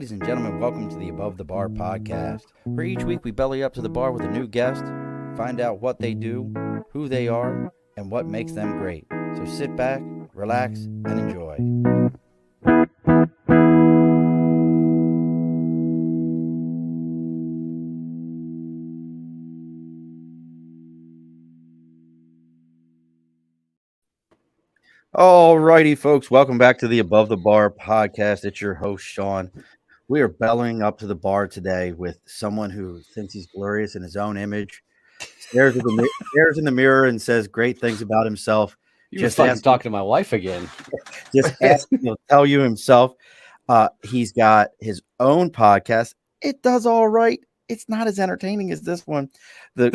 Ladies and gentlemen, welcome to the Above the Bar podcast, where each week we belly up to the bar with a new guest, find out what they do, who they are, and what makes them great. So sit back, relax, and enjoy. All righty, folks, welcome back to the Above the Bar podcast. It's your host, Sean. We are bellying up to the bar today with someone who thinks he's glorious in his own image, stares in the mirror and says great things about himself. You were fucking talking to my wife again. Just ask him, he'll tell you himself. He's got his own podcast. It does all right. It's not as entertaining as this one. Well,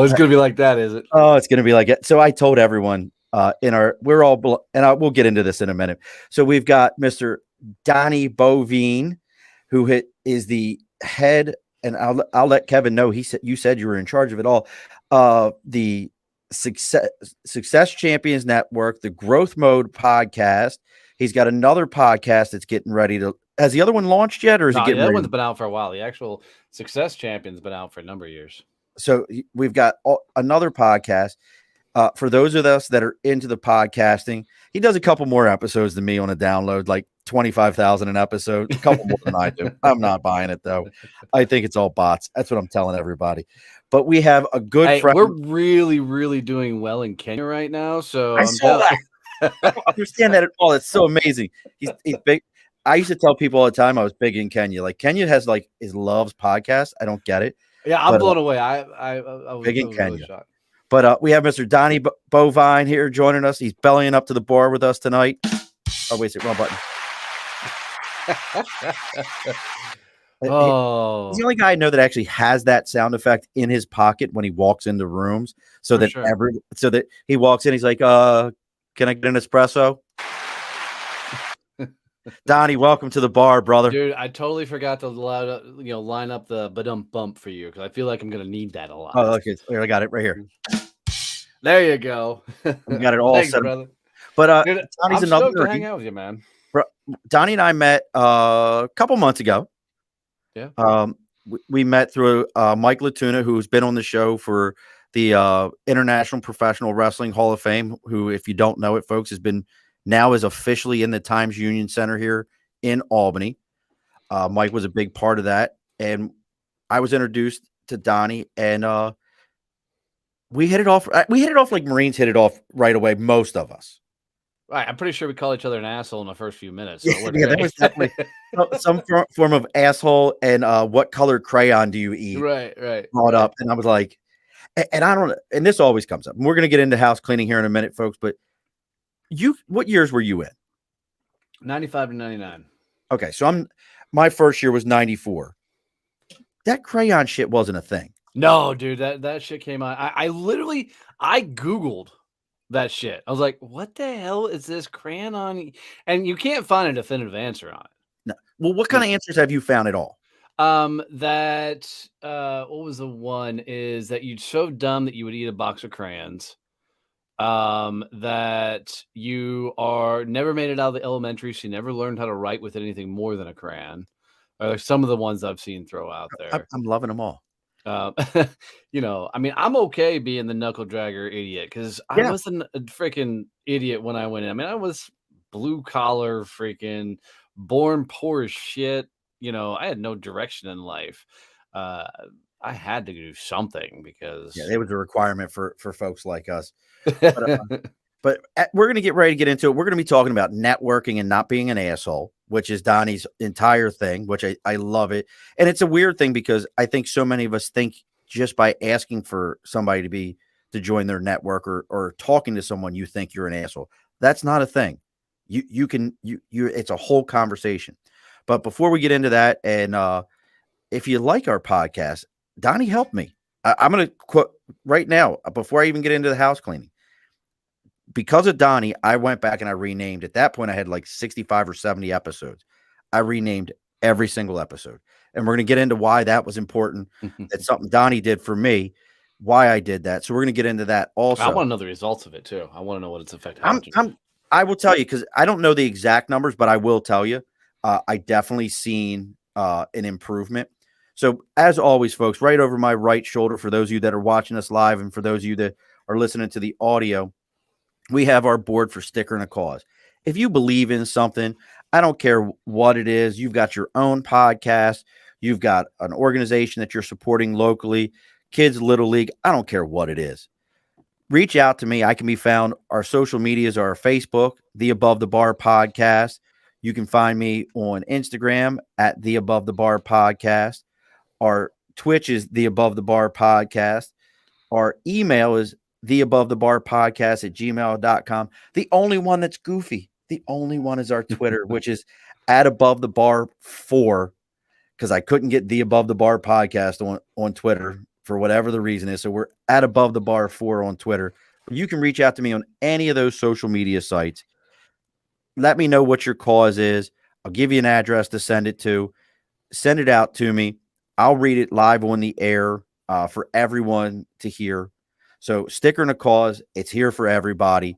it's gonna be like that, is it? Oh, it's gonna be like it. So I told everyone we'll get into this in a minute. So we've got Mr. Donnie Boivin, who is the head, and I'll let Kevin know. You said you were in charge of it all. The Success Champions Network, the Growth Mode podcast. He's got another podcast that's getting ready to. Has the other one launched yet, or is it getting ready? That one's been out for a while. The actual Success Champion's been out for a number of years. So we've got another podcast. For those of us that are into the podcasting, he does a couple more episodes than me on a download, like 25,000 an episode, a couple more than I do. I'm not buying it, though. I think it's all bots. That's what I'm telling everybody. But we have a good friend. We're really, really doing well in Kenya right now. So I saw that. I don't understand that at all. It's so amazing. He's big. I used to tell people all the time I was big in Kenya. Like Kenya has loves podcasts. I don't get it. Yeah, I'm blown away. I was big in Kenya. Really but we have Mr. Donnie Boivin here joining us. He's bellying up to the bar with us tonight. Oh, wait, wrong button. Oh, he's the only guy I know that actually has that sound effect in his pocket when he walks into rooms, so that he walks in, he's like, "Can I get an espresso?" Donnie, welcome to the bar, brother. Dude, I totally forgot to line up the ba-dum bump for you because I feel like I'm gonna need that a lot. Oh, okay, I got it right here. There you go. We got it all Thanks, set, brother. But Dude, Donnie's I'm another. Stoked to hang out with you, man. Donnie and I met a couple months ago. Yeah. We met through Mike Latuna, who's been on the show for the International Professional Wrestling Hall of Fame. Who, if you don't know it, folks, is officially in the Times Union Center here in Albany. Mike was a big part of that. And I was introduced to Donnie, and we hit it off. We hit it off like Marines hit it off right away, most of us. Right. I'm pretty sure we call each other an asshole in the first few minutes. So yeah, there was definitely some form of asshole and what color crayon do you eat? Right. Brought up. And I was like, and I don't know. And this always comes up. And we're going to get into house cleaning here in a minute, folks, but what years were you in? 95 to 99. Okay, so my first year was 94. That crayon shit wasn't a thing. No, dude, that shit came out. I literally Googled that shit. I was like, what the hell is this crayon on? And you can't find a definitive answer on it. No. Well, what kind of answers have you found at all? What was the one is that you're so dumb that you would eat a box of crayons. That you are never made it out of the elementary, so you never learned how to write with anything more than a crayon. Or some of the ones I've seen throw out there. I'm loving them all. I mean, I'm okay being the knuckle dragger idiot because I wasn't a freaking idiot when I went in. I mean, I was blue collar, freaking born poor as shit. I had no direction in life. I had to do something because it was a requirement for folks like us. But we're going to get ready to get into it. We're going to be talking about networking and not being an asshole, which is Donnie's entire thing, which I love it. And it's a weird thing because I think so many of us think just by asking for somebody to join their network or talking to someone, you think you're an asshole. That's not a thing. It's a whole conversation. But before we get into that, and if you like our podcast, Donnie helped me. I'm going to quote right now before I even get into the house cleaning. Because of Donnie, I went back and I renamed. At that point, I had like 65 or 70 episodes. I renamed every single episode. And we're going to get into why that was important. That's something Donnie did for me, why I did that. So we're going to get into that also. I want to know the results of it too. I want to know what its effect. I will tell you because I don't know the exact numbers, but I will tell you. I definitely seen an improvement. So as always, folks, right over my right shoulder, for those of you that are watching us live and for those of you that are listening to the audio, we have our board for Sticker and a Cause. If you believe in something, I don't care what it is, you've got your own podcast, you've got an organization that you're supporting locally, kids little league, I don't care what it is. Reach out to me. I can be found. Our social medias are Facebook, the Above the Bar Podcast. You can find me on Instagram at the Above the Bar Podcast. Our Twitch is the Above the Bar Podcast. Our email is the Above the Bar Podcast at gmail.com. The only one that's goofy, the only one is our Twitter, which is at Above the Bar 4, because I couldn't get the Above the Bar Podcast on Twitter for whatever the reason is. So we're at Above the Bar 4 on Twitter. You can reach out to me on any of those social media sites. Let me know what your cause is. I'll give you an address to send it to. Send it out to me. I'll read it live on the air for everyone to hear. So Sticker and a Cause, it's here for everybody.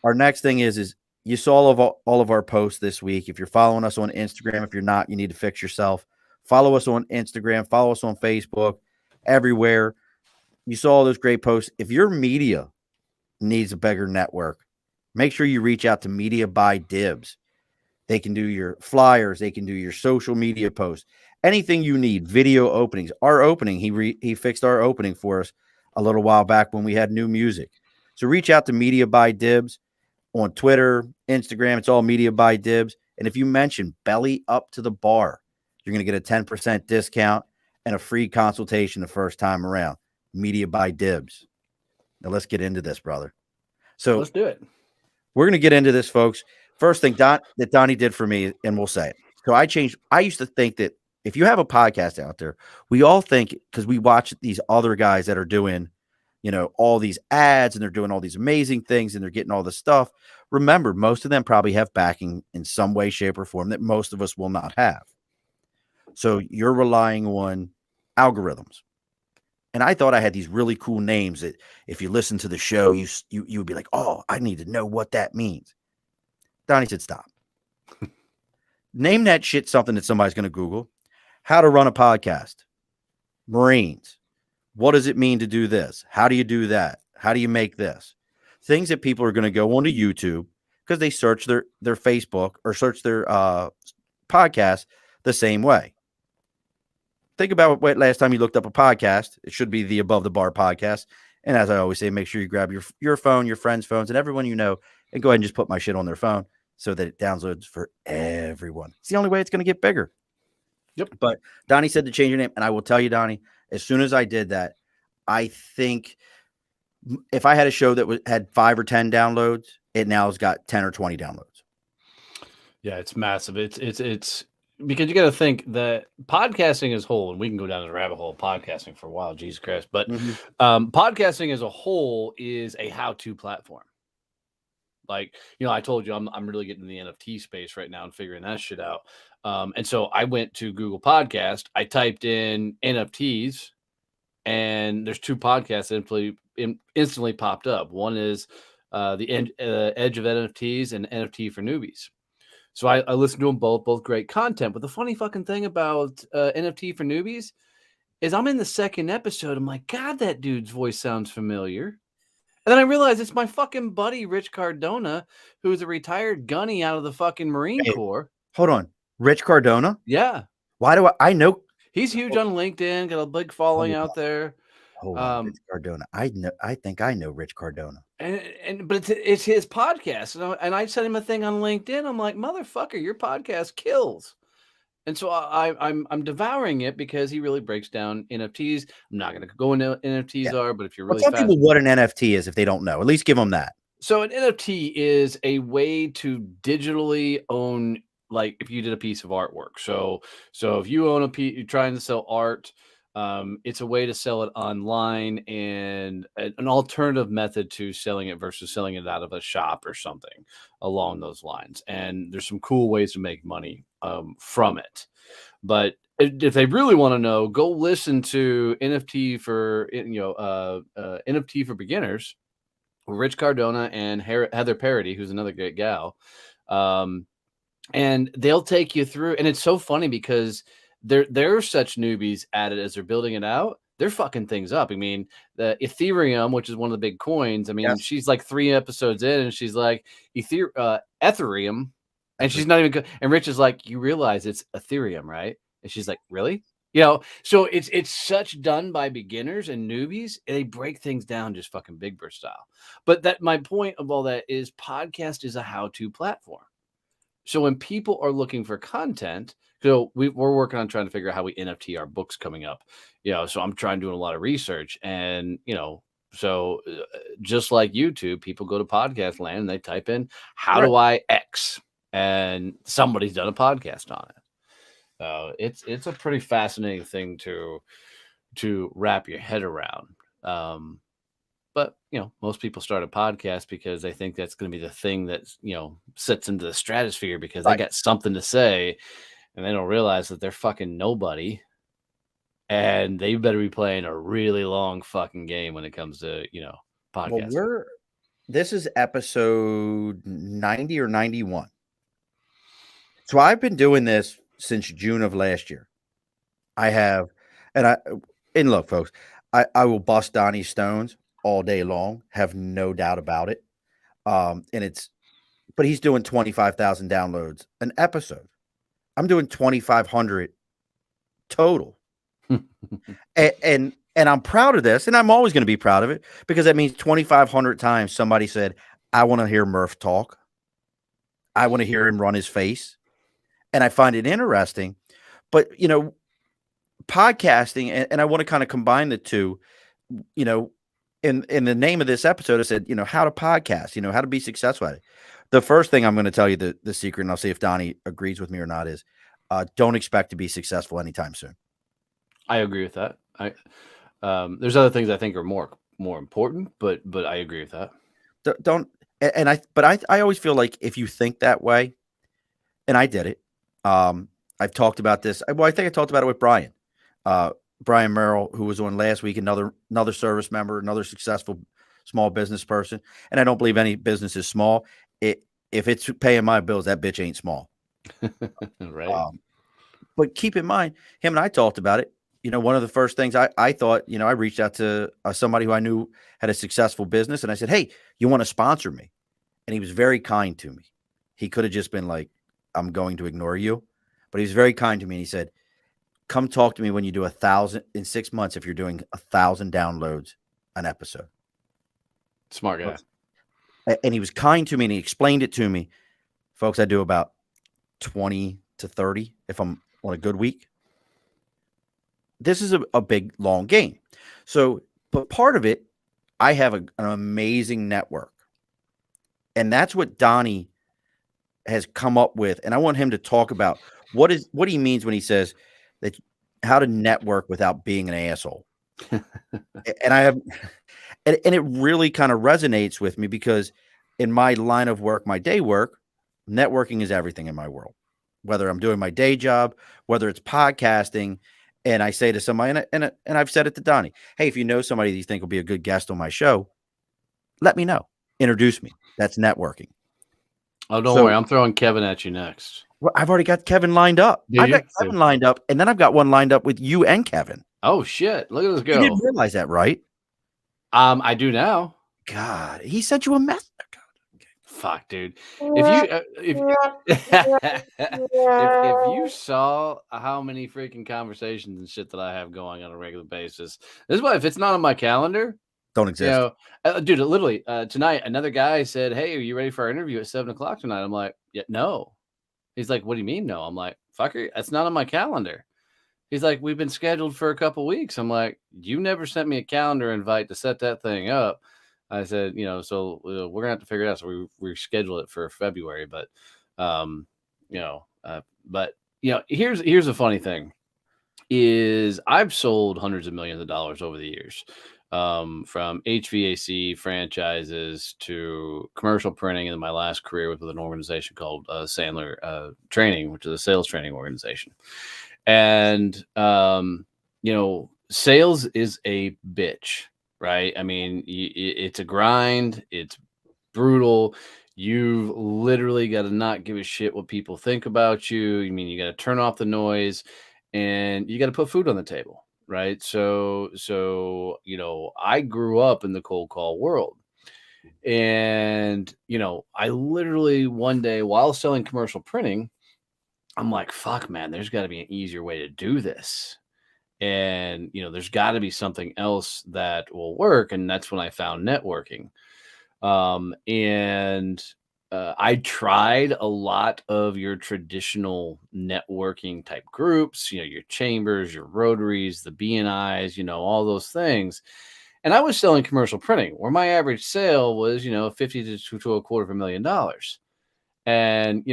Our next thing is you saw all of our posts this week. If you're following us on Instagram, if you're not, you need to fix yourself. Follow us on Instagram, follow us on Facebook, everywhere. You saw all those great posts. If your media needs a bigger network, make sure you reach out to Media by Dibs. They can do your flyers, they can do your social media posts, anything you need, video openings. Our opening, he fixed our opening for us a little while back when we had new music. So reach out to Media by Dibs on Twitter, Instagram. It's all Media by Dibs. And if you mention Belly Up to the Bar, you're going to get a 10% discount and a free consultation the first time around. Media by Dibs. Now let's get into this, brother. So let's do it. We're going to get into this, folks. First thing that Donnie did for me, and we'll say it. So I used to think that if you have a podcast out there, we all think, because we watch these other guys that are doing, all these ads and they're doing all these amazing things and they're getting all this stuff. Remember, most of them probably have backing in some way, shape, or form that most of us will not have. So you're relying on algorithms. And I thought I had these really cool names that if you listen to the show, you would be like, oh, I need to know what that means. Donnie said, stop. Name that shit something that somebody's going to Google. How to run a podcast. Marines. What does it mean to do this? How do you do that? How do you make this? Things that people are going to go onto YouTube because they search their Facebook or search their podcast the same way. Think about what last time you looked up a podcast. It should be the Above the Bar Podcast. And as I always say, make sure you grab your phone, your friends' phones, and everyone you know, and go ahead and just put my shit on their phone so that it downloads for everyone. It's the only way it's going to get bigger. Yep. But Donnie said to change your name. And I will tell you, Donnie, as soon as I did that, I think if I had a show that had 5 or 10 downloads, it now has got 10 or 20 downloads. Yeah, it's massive. It's because you got to think that podcasting as a whole, and we can go down the rabbit hole of podcasting for a while, Jesus Christ. But podcasting as a whole is a how-to platform. Like, I told you I'm really getting in the NFT space right now and figuring that shit out. And so I went to Google Podcast. I typed in NFTs, and there's 2 podcasts that instantly popped up. One is the Edge of NFTs and NFT for Newbies. So I listened to them both great content. But the funny fucking thing about NFT for Newbies is I'm in the second episode. I'm like, God, that dude's voice sounds familiar. And then I realized it's my fucking buddy, Rich Cardona, who's a retired gunny out of the fucking Marine Corps. Hold on. Rich Cardona? Yeah. Why do I know? He's huge on LinkedIn, got a big following out there. Hold on, Rich Cardona. I think I know Rich Cardona. But it's his podcast, and I sent him a thing on LinkedIn. I'm like, motherfucker, your podcast kills. And so I'm devouring it because he really breaks down NFTs. I'm not going to go into what NFTs are, but if you're really tell people what an NFT is if they don't know. At least give them that. So an NFT is a way to digitally own, like if you did a piece of artwork. So if you own a piece, you're trying to sell art. It's a way to sell it online and an alternative method to selling it versus selling it out of a shop or something along those lines. And there's some cool ways to make money from it. But if they really want to know, go listen to NFT for NFT for Beginners, Rich Cardona and Heather Parody, who's another great gal. and they'll take you through. And it's so funny because they're such newbies at it as they're building it out. They're fucking things up. I mean, the Ethereum, which is one of the big coins. I mean, Yes. she's like 3 episodes in, and she's like Ethereum, and That's she's not even good. And Rich is like, you realize it's Ethereum, right? And she's like, really? You know, so it's such done by beginners and newbies. They break things down just fucking Big Bird style. But that my point of all that is podcast is a how-to platform. So when people are looking for content, so we're working on trying to figure out how we NFT our books coming up. You know, so I'm trying doing a lot of research, and so just like YouTube, people go to podcast land and they type in how right. do I X, and somebody's done a podcast on it. So it's a pretty fascinating thing to wrap your head around. But most people start a podcast because they think that's going to be the thing that sets into the stratosphere because they Right. got something to say, and they don't realize that they're fucking nobody, and they better be playing a really long fucking game when it comes to Well, podcasting. this is episode 90 or 91. So I've been doing this since June of last year. I have, and look, folks, I will bust Donnie Stones all day long, have no doubt about it. But he's doing 25,000 downloads an episode. I'm doing 2,500 total. and I'm proud of this, and I'm always going to be proud of it because that means 2,500 times somebody said, I want to hear Murph talk. I want to hear him run his face. And I find it interesting. But, podcasting, and I want to kind of combine the two, in the name of this episode, I said, how to podcast, how to be successful at it. The first thing I'm going to tell you, the secret, and I'll see if Donnie agrees with me or not, is don't expect to be successful anytime soon. I agree with that. There's other things I think are more important, but I agree with that. I always feel like if you think that way, and I did it. I've talked about this. Well, I think I talked about it with Brian. Brian Merrill, who was on last week, another service member, another successful small business person. And I don't believe any business is small. If it's paying my bills, that bitch ain't small. Right. But keep in mind, him and I talked about it. One of the first things I thought, I reached out to somebody who I knew had a successful business. And I said, hey, you want to sponsor me? And he was very kind to me. He could have just been like, I'm going to ignore you. But he was very kind to me. And he said, come talk to me when you do 1,000 in 6 months. If you're doing 1,000 downloads an episode. Smart guy. And he was kind to me and he explained it to me. Folks, I do about 20 to 30 if I'm on a good week. This is a big, long game. So, but part of it, I have an amazing network. And that's what Donnie has come up with. And I want him to talk about what he means when he says that how to network without being an asshole. And it really kind of resonates with me because in my line of work, my day work, networking is everything in my world, whether I'm doing my day job, whether it's podcasting. And I say to somebody, and I've said it to Donnie, hey, if you know somebody that you think will be a good guest on my show, let me know. Introduce me. That's networking. Oh, don't worry. I'm throwing Kevin at you next. Well, I've already got Kevin lined up. I've got Kevin lined up, and then I've got one lined up with you and Kevin. Oh, shit. Look at this go. You didn't realize that, right? I do now. God, he sent you a message. Fuck, dude. If you saw how many freaking conversations and shit that I have going on a regular basis, this is why if it's not on my calendar, don't exist. Dude, literally tonight, another guy said, hey, are you ready for our interview at 7:00 tonight? I'm like, yeah, no. He's like, what do you mean no? I'm like, fucker, that's not on my calendar. He's like, we've been scheduled for a couple weeks. I'm like, you never sent me a calendar invite to set that thing up. I said, so we're gonna have to figure it out. So we reschedule it for February. But, here's a funny thing: is I've sold hundreds of millions of dollars over the years, from HVAC franchises to commercial printing. And my last career was with an organization called Sandler Training, which is a sales training organization. And sales is a bitch. Right. I mean, it's a grind. It's brutal. You've literally got to not give a shit what people think about you. I mean, you got to turn off the noise, and you got to put food on the table, right? So I grew up in the cold call world, and I literally one day while selling commercial printing, I'm like, fuck, man, there's got to be an easier way to do this. And, there's got to be something else that will work. And that's when I found networking. And I tried a lot of your traditional networking type groups, your chambers, your rotaries, the BNIs, all those things. And I was selling commercial printing where my average sale was, 50 to a $250,000. And,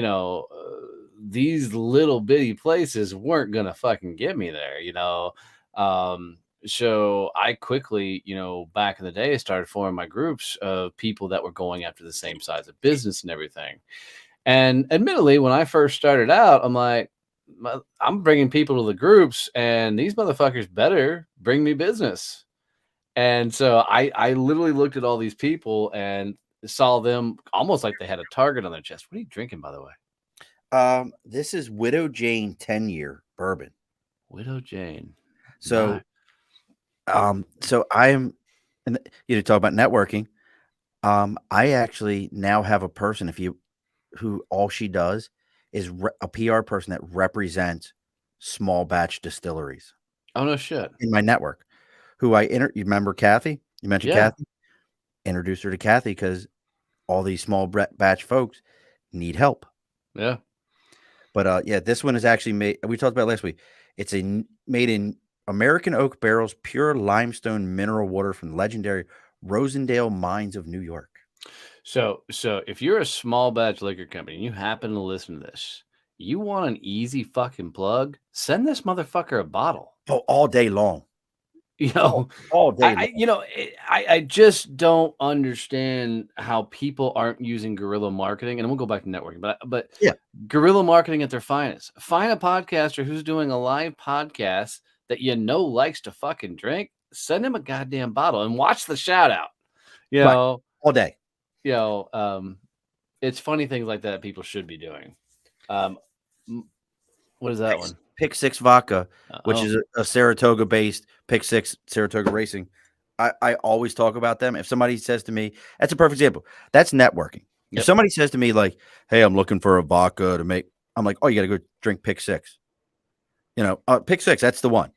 these little bitty places weren't going to fucking get me there, So I quickly, back in the day, started forming my groups of people that were going after the same size of business and everything. And admittedly, when I first started out, I'm like, I'm bringing people to the groups, and these motherfuckers better bring me business. And so I literally looked at all these people and saw them almost like they had a target on their chest. What are you drinking, by the way? This is Widow Jane 10-year bourbon. Widow Jane. So, so I am, and talk about networking. I actually now have a person, who all she does is a PR person that represents small batch distilleries. Oh, no shit. In my network, who you remember Kathy? You mentioned Kathy? Introduced her to Kathy because all these small batch folks need help. Yeah. But this one is actually made. We talked about it last week. It's made in American oak barrels, pure limestone mineral water from legendary Rosendale mines of New York. So if you're a small batch liquor company and you happen to listen to this, you want an easy fucking plug, send this motherfucker a bottle. Oh, all day long. All day long. I just don't understand how people aren't using guerrilla marketing. And we'll go back to networking, but yeah, guerrilla marketing at their finest. Find a podcaster who's doing a live podcast that likes to fucking drink. Send him a goddamn bottle and watch the shout out. All day. It's funny things like that people should be doing. What is that one? Pick 6 vodka, which is a Saratoga-based Pick 6 Saratoga Racing. I always talk about them. If somebody says to me, that's a perfect example. That's networking. Yep. If somebody says to me like, hey, I'm looking for a vodka to make, I'm like, oh, you got to go drink Pick 6. Pick 6, that's the one.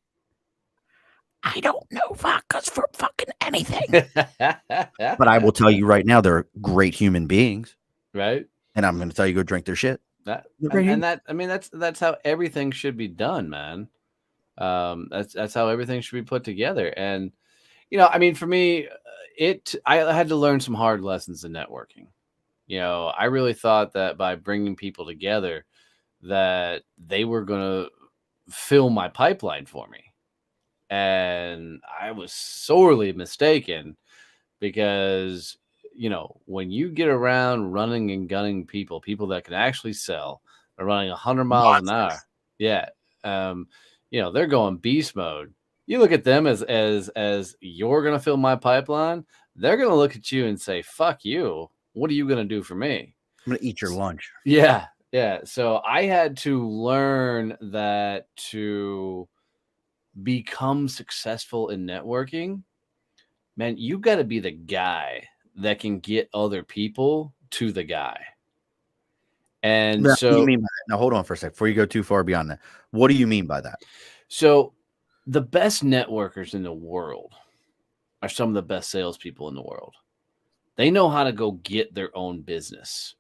I don't know vodkas for fucking anything. But I will tell you right now, they're great human beings. Right. And I'm going to tell you, go drink their shit. That's how everything should be done, man. That's how everything should be put together. And, for me, I had to learn some hard lessons in networking. I really thought that by bringing people together that they were going to fill my pipeline for me. And I was sorely mistaken because, when you get around running and gunning people that can actually sell, are running 100 miles an hour. Yeah. They're going beast mode. You look at them as you're going to fill my pipeline. They're going to look at you and say, fuck you. What are you going to do for me? I'm going to eat your lunch. Yeah. Yeah. So I had to learn that to become successful in networking, man, you got to be the guy that can get other people to the guy. And now, what do you mean by that? Now, hold on for a second before you go too far beyond that. What do you mean by that? So the best networkers in the world are some of the best salespeople in the world. They know how to go get their own business.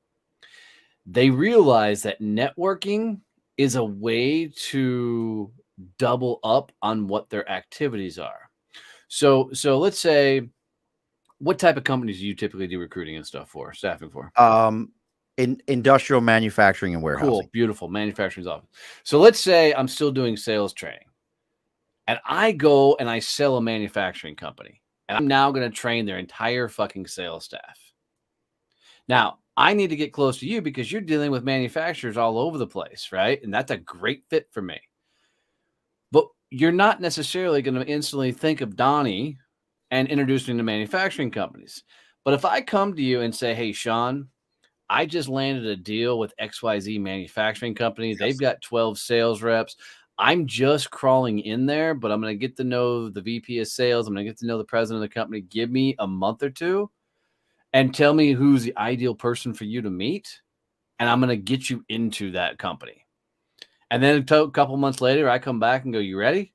They realize that networking is a way to double up on what their activities are. So let's say, what type of companies do you typically do recruiting and stuff for, staffing for? In industrial manufacturing and warehousing. Cool, beautiful. Manufacturing's awesome. So let's say I'm still doing sales training and I go and I sell a manufacturing company and I'm now going to train their entire fucking sales staff. Now, I need to get close to you because you're dealing with manufacturers all over the place, right? And that's a great fit for me. But you're not necessarily going to instantly think of Donnie and introduce me to manufacturing companies. But if I come to you and say, hey, Sean, I just landed a deal with XYZ manufacturing company. They've Yes. got 12 sales reps. I'm just crawling in there, but I'm going to get to know the VP of sales. I'm going to get to know the president of the company. Give me a month or two and tell me who's the ideal person for you to meet. And I'm going to get you into that company. And then a couple months later, I come back and go, you ready?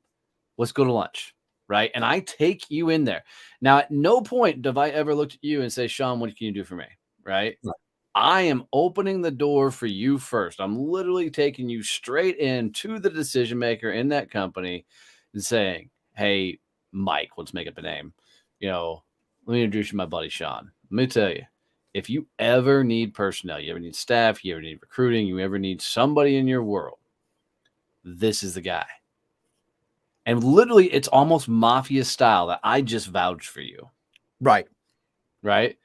Let's go to lunch. Right. And I take you in there. Now, at no point have I ever looked at you and say, Sean, what can you do for me? Right. I am opening the door for you first. I'm literally taking you straight into the decision maker in that company and saying, hey, Mike, let's make up a name. Let me introduce you to my buddy, Sean. Let me tell you, if you ever need personnel, you ever need staff, you ever need recruiting, you ever need somebody in your world, this is the guy. And literally, it's almost mafia style that I just vouched for you. Right. Right.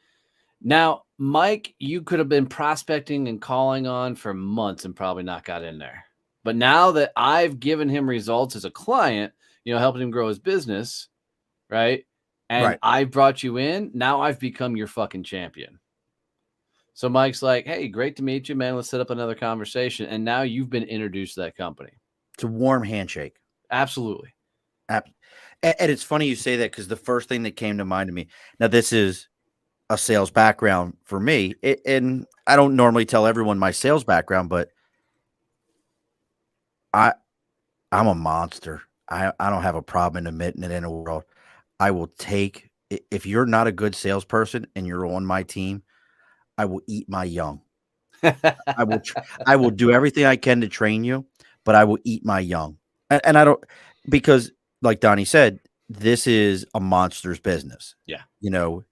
Now, Mike, you could have been prospecting and calling on for months and probably not got in there. But now that I've given him results as a client, helping him grow his business, right? And I brought you in, now I've become your fucking champion. So Mike's like, hey, great to meet you, man. Let's set up another conversation. And now you've been introduced to that company. It's a warm handshake. Absolutely. And it's funny you say that because the first thing that came to mind to me, now this is a sales background for me, and I don't normally tell everyone my sales background, but I'm a monster. I don't have a problem admitting it in a world. I will take, if you're not a good salesperson and you're on my team, I will eat my young. I will do everything I can to train you, but I will eat my young. And I don't, because like Donnie said, this is a monster's business. Yeah.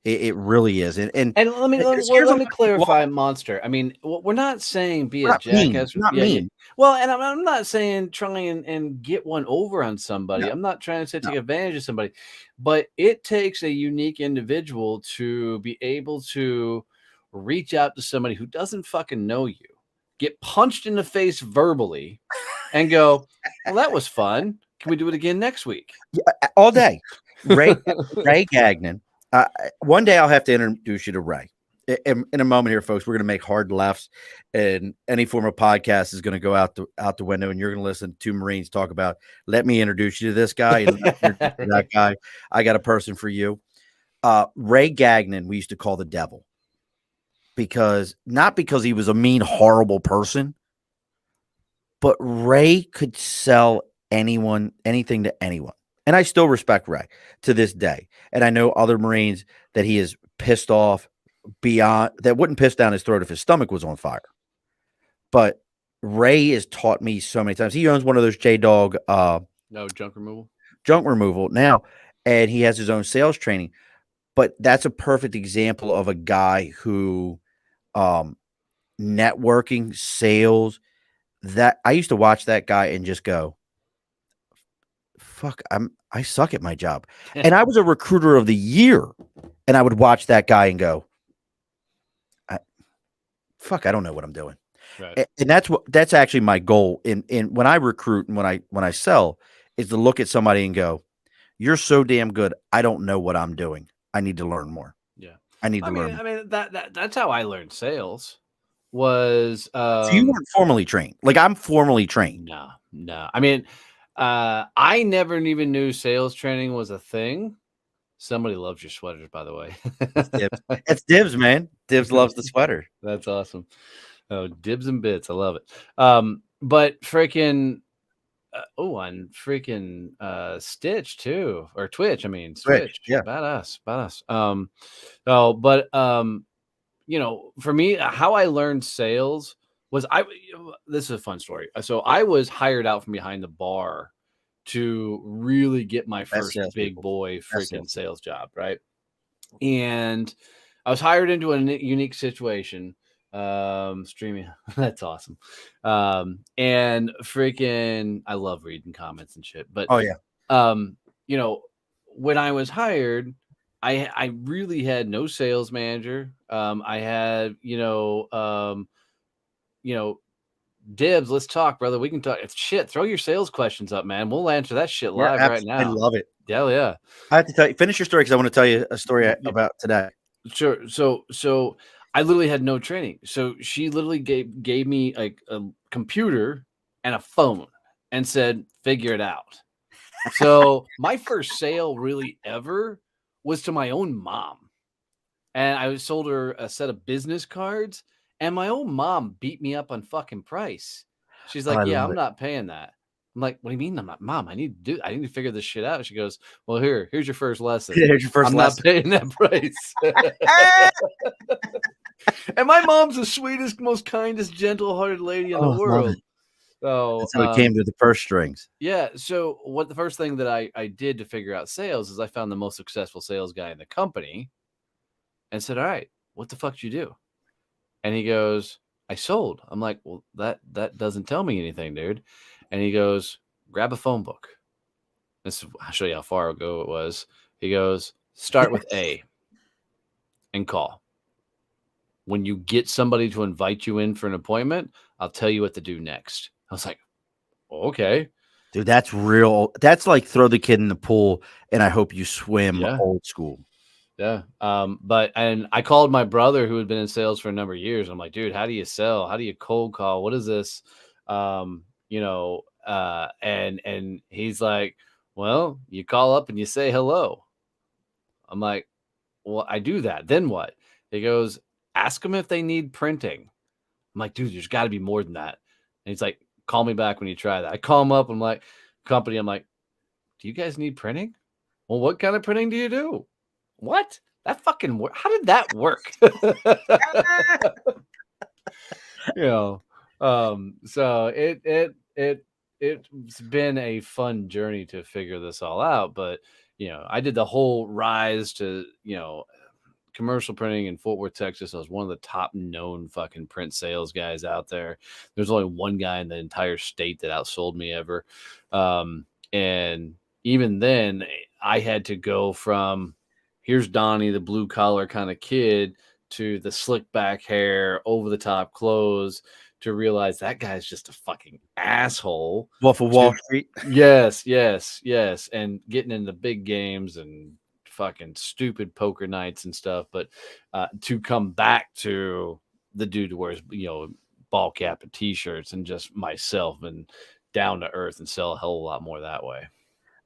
It really is. And let me clarify monster. I mean, we're not saying be a jackass. Not mean. Well, and I'm not saying try and get one over on somebody. No. I'm not trying to take advantage of somebody, but it takes a unique individual to be able to reach out to somebody who doesn't fucking know you, get punched in the face verbally, and go, well, that was fun. Can we do it again next week? Yeah, all day. Ray Gagnon. One day I'll have to introduce you to Ray. In a moment here, folks, we're going to make hard lefts, and any form of podcast is going to go out the window, and you're going to listen to two Marines talk about, let me introduce you to this guy and that guy. I got a person for you. Ray Gagnon, we used to call the devil, not because he was a mean, horrible person, but Ray could sell anything to anyone. And I still respect Ray to this day. And I know other Marines that he is pissed off beyond, that wouldn't piss down his throat if his stomach was on fire. But Ray has taught me so many times. He owns one of those J-Dog junk removal now, and he has his own sales training. But that's a perfect example of a guy who networking, sales, that I used to watch that guy and just go, fuck, I suck at my job. And I was a recruiter of the year, and I would watch that guy and go, I don't know what I'm doing. Right. And that's actually my goal in when I recruit and when I sell, is to look at somebody and go, you're so damn good. I don't know what I'm doing. I need to learn more. Yeah. I need to learn. I mean, that's how I learned sales. Was so you weren't formally trained? Like, I'm formally trained. No. I mean, I never even knew sales training was a thing. Somebody loves your sweaters, by the way. It's Dibs, man. Dibs loves the sweater. That's awesome. Oh, Dibs and bits. I love it. But freaking, on freaking Stitch too, or Twitch. I mean, Switch. Yeah. Badass. For me, how I learned sales was this is a fun story. So I was hired out from behind the bar to really get my first big boy freaking sales job, right? And I was hired into a unique situation. Streaming, that's awesome. And freaking, I love reading comments and shit. But when I was hired, I really had no sales manager. I had, Dibs, let's talk, brother. We can talk. Shit, throw your sales questions up, man. We'll answer that shit live right now. I love it. Hell yeah. I have to tell you, finish your story because I want to tell you a story about today. Sure. So I literally had no training. So she literally gave me like a computer and a phone and said, figure it out. So my first sale really ever was to my own mom. And I sold her a set of business cards, and my own mom beat me up on fucking price. She's Oh, like, I "Yeah, love I'm it. not paying that." I'm like, "What do you mean I'm not, mom? I need to figure this shit out." She goes, "Well, here's your first lesson. Here's your first I'm not lesson. paying that price." And my mom's the sweetest, most kindest, gentle-hearted lady in the Oh, love it. world. So, And so it came to the purse strings. yeah. So what the first thing that I did to figure out sales is I found the most successful sales guy in the company and said, "All right, what the fuck did you do?" And he goes, "I sold." I'm like, "Well, that doesn't tell me anything, dude." And he goes, "Grab a phone book." I'll show you how far ago it was. He goes, "Start with A and call. When you get somebody to invite you in for an appointment, I'll tell you what to do next." I was like, "Okay." Dude, that's real. That's like throw the kid in the pool and I hope you swim Yeah. old school. Yeah. And I called my brother who had been in sales for a number of years. I'm like, dude, how do you sell? How do you cold call? What is this? And he's like, well, you call up and you say hello. I'm like, well, I do that. Then what? He goes, ask them if they need printing. I'm like, dude, there's got to be more than that. And he's like, call me back when you try that. I call him up. I'm like, company. I'm like, do you guys need printing? Well, what kind of printing do you do? What? That fucking work? How did that work? you know, so it's been a fun journey to figure this all out. But I did the whole rise to commercial printing in Fort Worth, Texas. I was one of the top known fucking print sales guys out there. There's only one guy in the entire state that outsold me ever. And even then, I had to go from here's Donnie, the blue collar kind of kid, to the slick back hair, over the top clothes, to realize that guy's just a fucking asshole. Wolf of Wall Street. Yes, yes, yes. And getting into big games and fucking stupid poker nights and stuff. But to come back to the dude who wears, ball cap and t-shirts and just myself and down to earth and sell a hell of a lot more that way.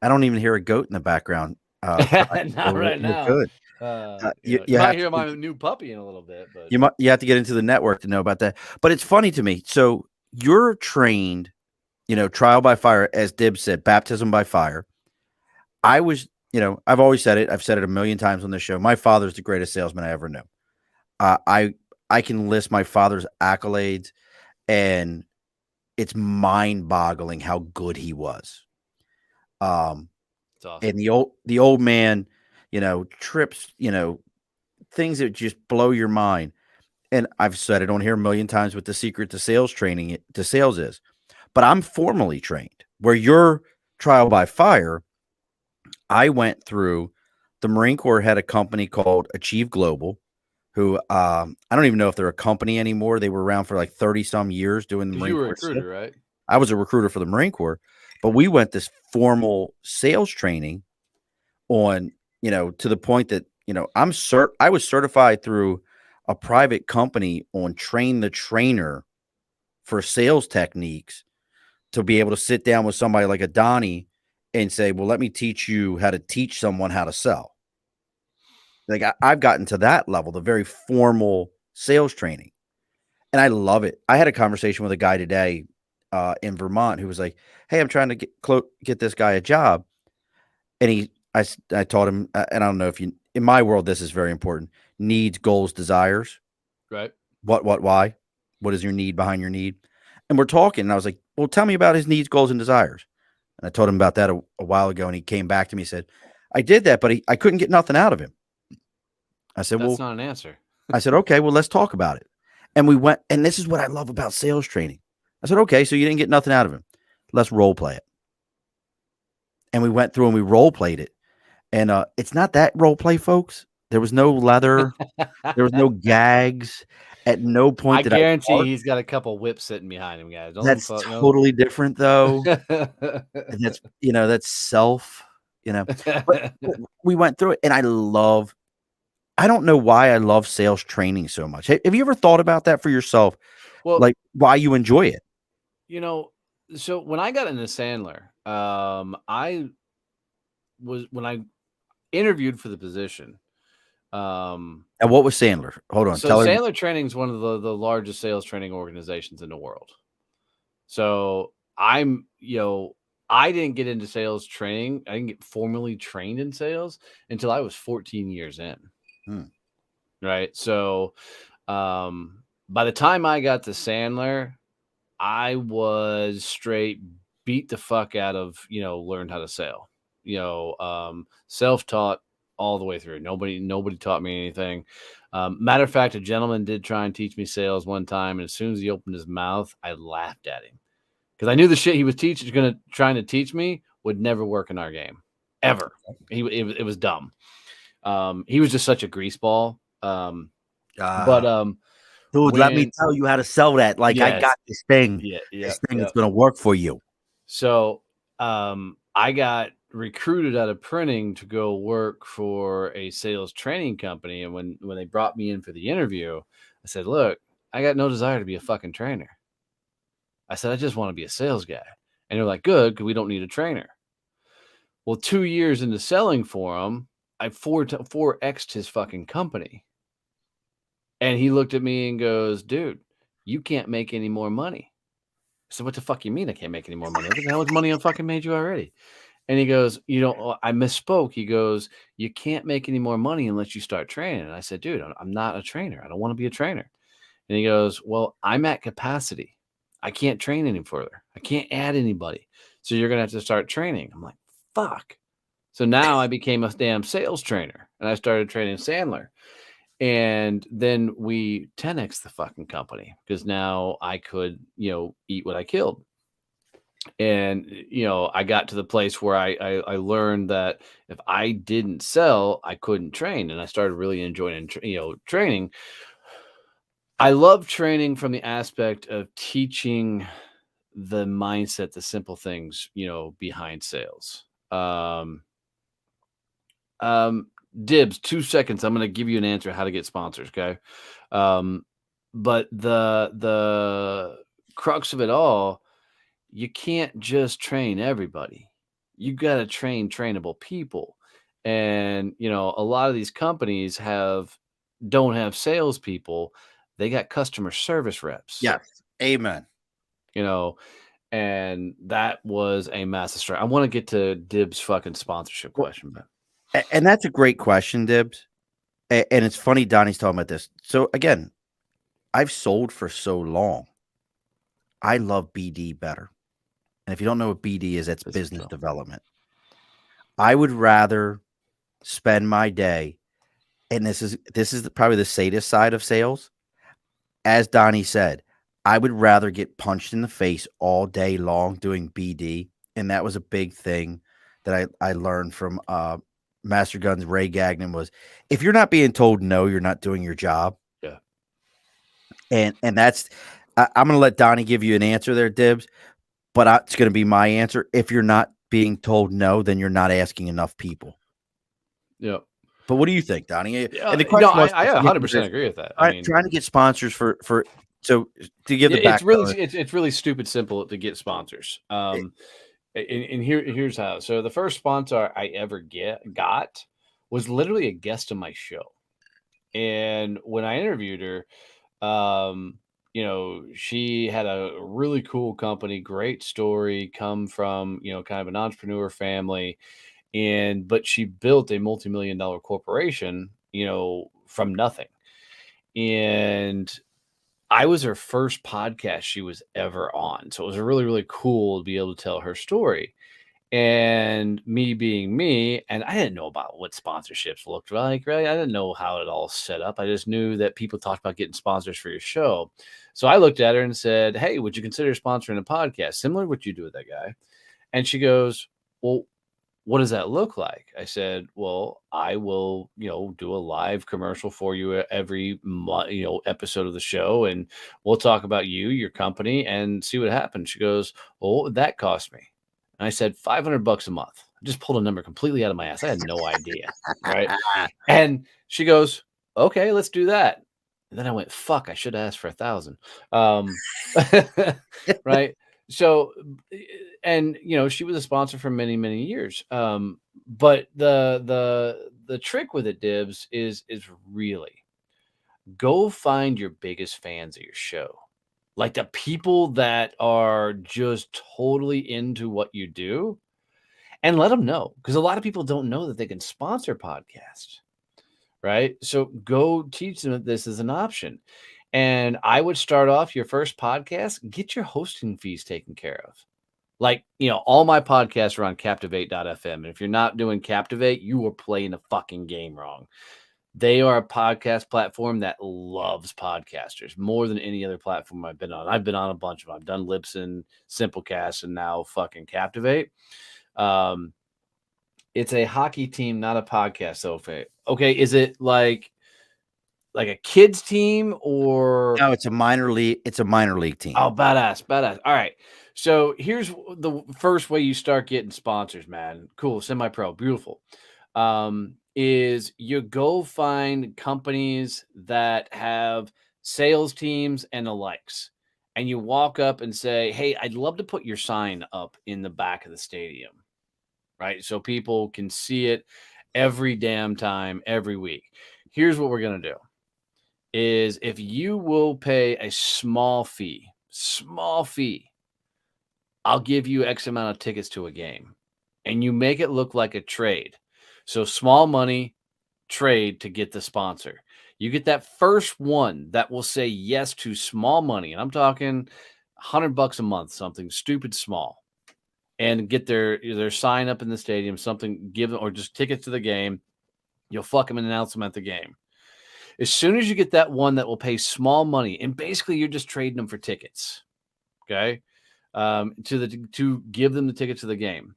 I don't even hear a goat in the background. Not right We're now. good. You might hear my new puppy in a little bit, but you have to get into the network to know about that. But it's funny to me. So you're trained, trial by fire, as Dib said, baptism by fire. I was, I've always said it. I've said it a million times on this show. My father's the greatest salesman I ever knew. I can list my father's accolades, and it's mind-boggling how good he was. it's awesome. And the old man, trips, things that just blow your mind. And I've said it on here a million times what the secret to sales training to sales is. But I'm formally trained. Where you're trial by fire, I went through the Marine Corps had a company called Achieve Global, who I don't even know if they're a company anymore. They were around for like 30 some years doing the Marine You were a Corps recruiter, right? I was a recruiter for the Marine Corps, but we went this formal sales training on, to the point that, I was certified through a private company on train the trainer for sales techniques to be able to sit down with somebody like a Donnie and say, well, let me teach you how to teach someone how to sell. Like I've gotten to that level, the very formal sales training. And I love it. I had a conversation with a guy today in Vermont who was like, hey, I'm trying to get this guy a job. And I taught him, and I don't know if in my world, this is very important. Needs, goals, desires. Right. What, why? What is your need behind your need? And we're talking, and I was like, well, tell me about his needs, goals, and desires. And I told him about that a while ago, and he came back to me and said, I did that, but I couldn't get nothing out of him. I said, that's not an answer. I said, okay, well, let's talk about it. And we went, and this is what I love about sales training. I said, okay, so you didn't get nothing out of him. Let's role play it. And we went through and we role played it. And it's not that role play, folks. There was no leather. There was no gags. At no point I did guarantee he's got a couple whips sitting behind him, guys. That's totally different, though. And that's self, But we went through it, and I love I don't know why I love sales training so much. Have you ever thought about that for yourself? Well, Like, why you enjoy it? you know, so when I got into Sandler, I was when I interviewed for the position. And what was Sandler? Hold on, So tell her. Sandler Training is one of the largest sales training organizations in the world. So I didn't get into sales training. I didn't get formally trained in sales until I was 14 years in. Hmm. Right. So by the time I got to Sandler, I was straight beat the fuck out of, learned how to sell, self-taught all the way through. Nobody taught me anything. Matter of fact, a gentleman did try and teach me sales one time. And as soon as he opened his mouth, I laughed at him because I knew the shit he was trying to teach me would never work in our game ever. It was dumb. He was just such a greaseball. But Ah, dude, let me when tell you how to sell that. Like, I yes, got this thing. yeah, yeah, This thing yeah. is gonna work for you. So, I got recruited out of printing to go work for a sales training company, and when they brought me in for the interview, I said, "Look, I got no desire to be a fucking trainer." I said, "I just want to be a sales guy." And they're like, "Good, because we don't need a trainer." Well, 2 years into selling for him, I 4x'd his fucking company. And he looked at me and goes, "Dude, you can't make any more money." I said, "What the fuck you mean I can't make any more money? Look at how much money I fucking made you already." And he goes, I misspoke. He goes, "You can't make any more money unless you start training." And I said, "Dude, I'm not a trainer. I don't want to be a trainer." And he goes, "Well, I'm at capacity. I can't train any further. I can't add anybody. So you're going to have to start training." I'm like, fuck. So now I became a damn sales trainer and I started training Sandler. And then we 10x the fucking company because now I could, eat what I killed. And I got to the place where I learned that if I didn't sell, I couldn't train, and I started really enjoying training. I love training from the aspect of teaching the mindset, the simple things behind sales. Um, Dibs, 2 seconds. I'm going to give you an answer how to get sponsors. Okay. Um, but the crux of it all, you can't just train everybody. You got to train trainable people. And, a lot of these companies don't have salespeople. They got customer service reps, Yes. Amen. you know, and that was a massive strike. I want to get to Dib's fucking sponsorship Well, question, but and that's a great question, Dibs. And it's funny Donnie's talking about this. So again, I've sold for so long. I love BD better. And if you don't know what BD is, that's business business development. development. I would rather spend my day, and this is probably the sadist side of sales. As Donnie said, I would rather get punched in the face all day long doing BD. And that was a big thing that I learned from Master Guns Ray Gagnon was if you're not being told no, you're not doing your job. Yeah. And that's I'm going to let Donnie give you an answer there, Dibs, but it's going to be my answer. If you're not being told no, then you're not asking enough people. Yeah. But what do you think, Donnie? Yeah. And the No, question was I 100% agree with that. I mean, trying to get sponsors for so to give the it's really background. it's really stupid simple to get sponsors. And here's how. So the first sponsor I ever got was literally a guest on my show. And when I interviewed her, she had a really cool company, great story, come from, kind of an entrepreneur family. But she built a multi-million-dollar corporation, from nothing. And I was her first podcast she was ever on. So it was really, really cool to be able to tell her story. And me being me, and I didn't know about what sponsorships looked like, right? I didn't know how it all set up. I just knew that people talked about getting sponsors for your show. So I looked at her and said, "Hey, would you consider sponsoring a podcast similar to what you do with that guy?" And she goes, "Well, what does that look like?" I said, "Well, I will, do a live commercial for you every episode of the show, and we'll talk about you, your company, and see what happens." She goes, "Well, what would that cost me?" And I said, $500 a month. just pulled a number completely out of my ass. I had no idea. Right. And she goes, okay, let's do that. And then I went, fuck, I should have asked for 1,000. Right. So, and she was a sponsor for many, many years. But the trick with it, Dibs, is really go find your biggest fans of your show. Like the people that are just totally into what you do, and let them know, because a lot of people don't know that they can sponsor podcasts, right? So go teach them that this is an option. And I would start off your first podcast, get your hosting fees taken care of. Like, all my podcasts are on Captivate.fm. And if you're not doing Captivate, you are playing the fucking game wrong. They are a podcast platform that loves podcasters more than any other platform I've been on. I've been on a bunch of them. I've done Libsyn, Simplecast, and now fucking Captivate. It's a hockey team, not a podcast. So, okay, is it like a kids team or? No, it's a minor league. It's a minor league team. Oh, badass. All right. So here's the first way you start getting sponsors, man. Cool. Semi-pro. Beautiful. Is you go find companies that have sales teams and the likes. And you walk up and say, hey, I'd love to put your sign up in the back of the stadium. Right. So people can see it every damn time, every week. Here's what we're going to do. Is if you will pay a small fee, I'll give you X amount of tickets to a game, and you make it look like a trade. So small money trade to get the sponsor. You get that first one that will say yes to small money, and I'm talking $100 a month, something stupid small, and get their sign up in the stadium, something, give them, or just tickets to the game. You'll fuck them and announce them at the game. As soon as you get that one that will pay small money, and basically you're just trading them for tickets, okay, to give them the tickets to the game,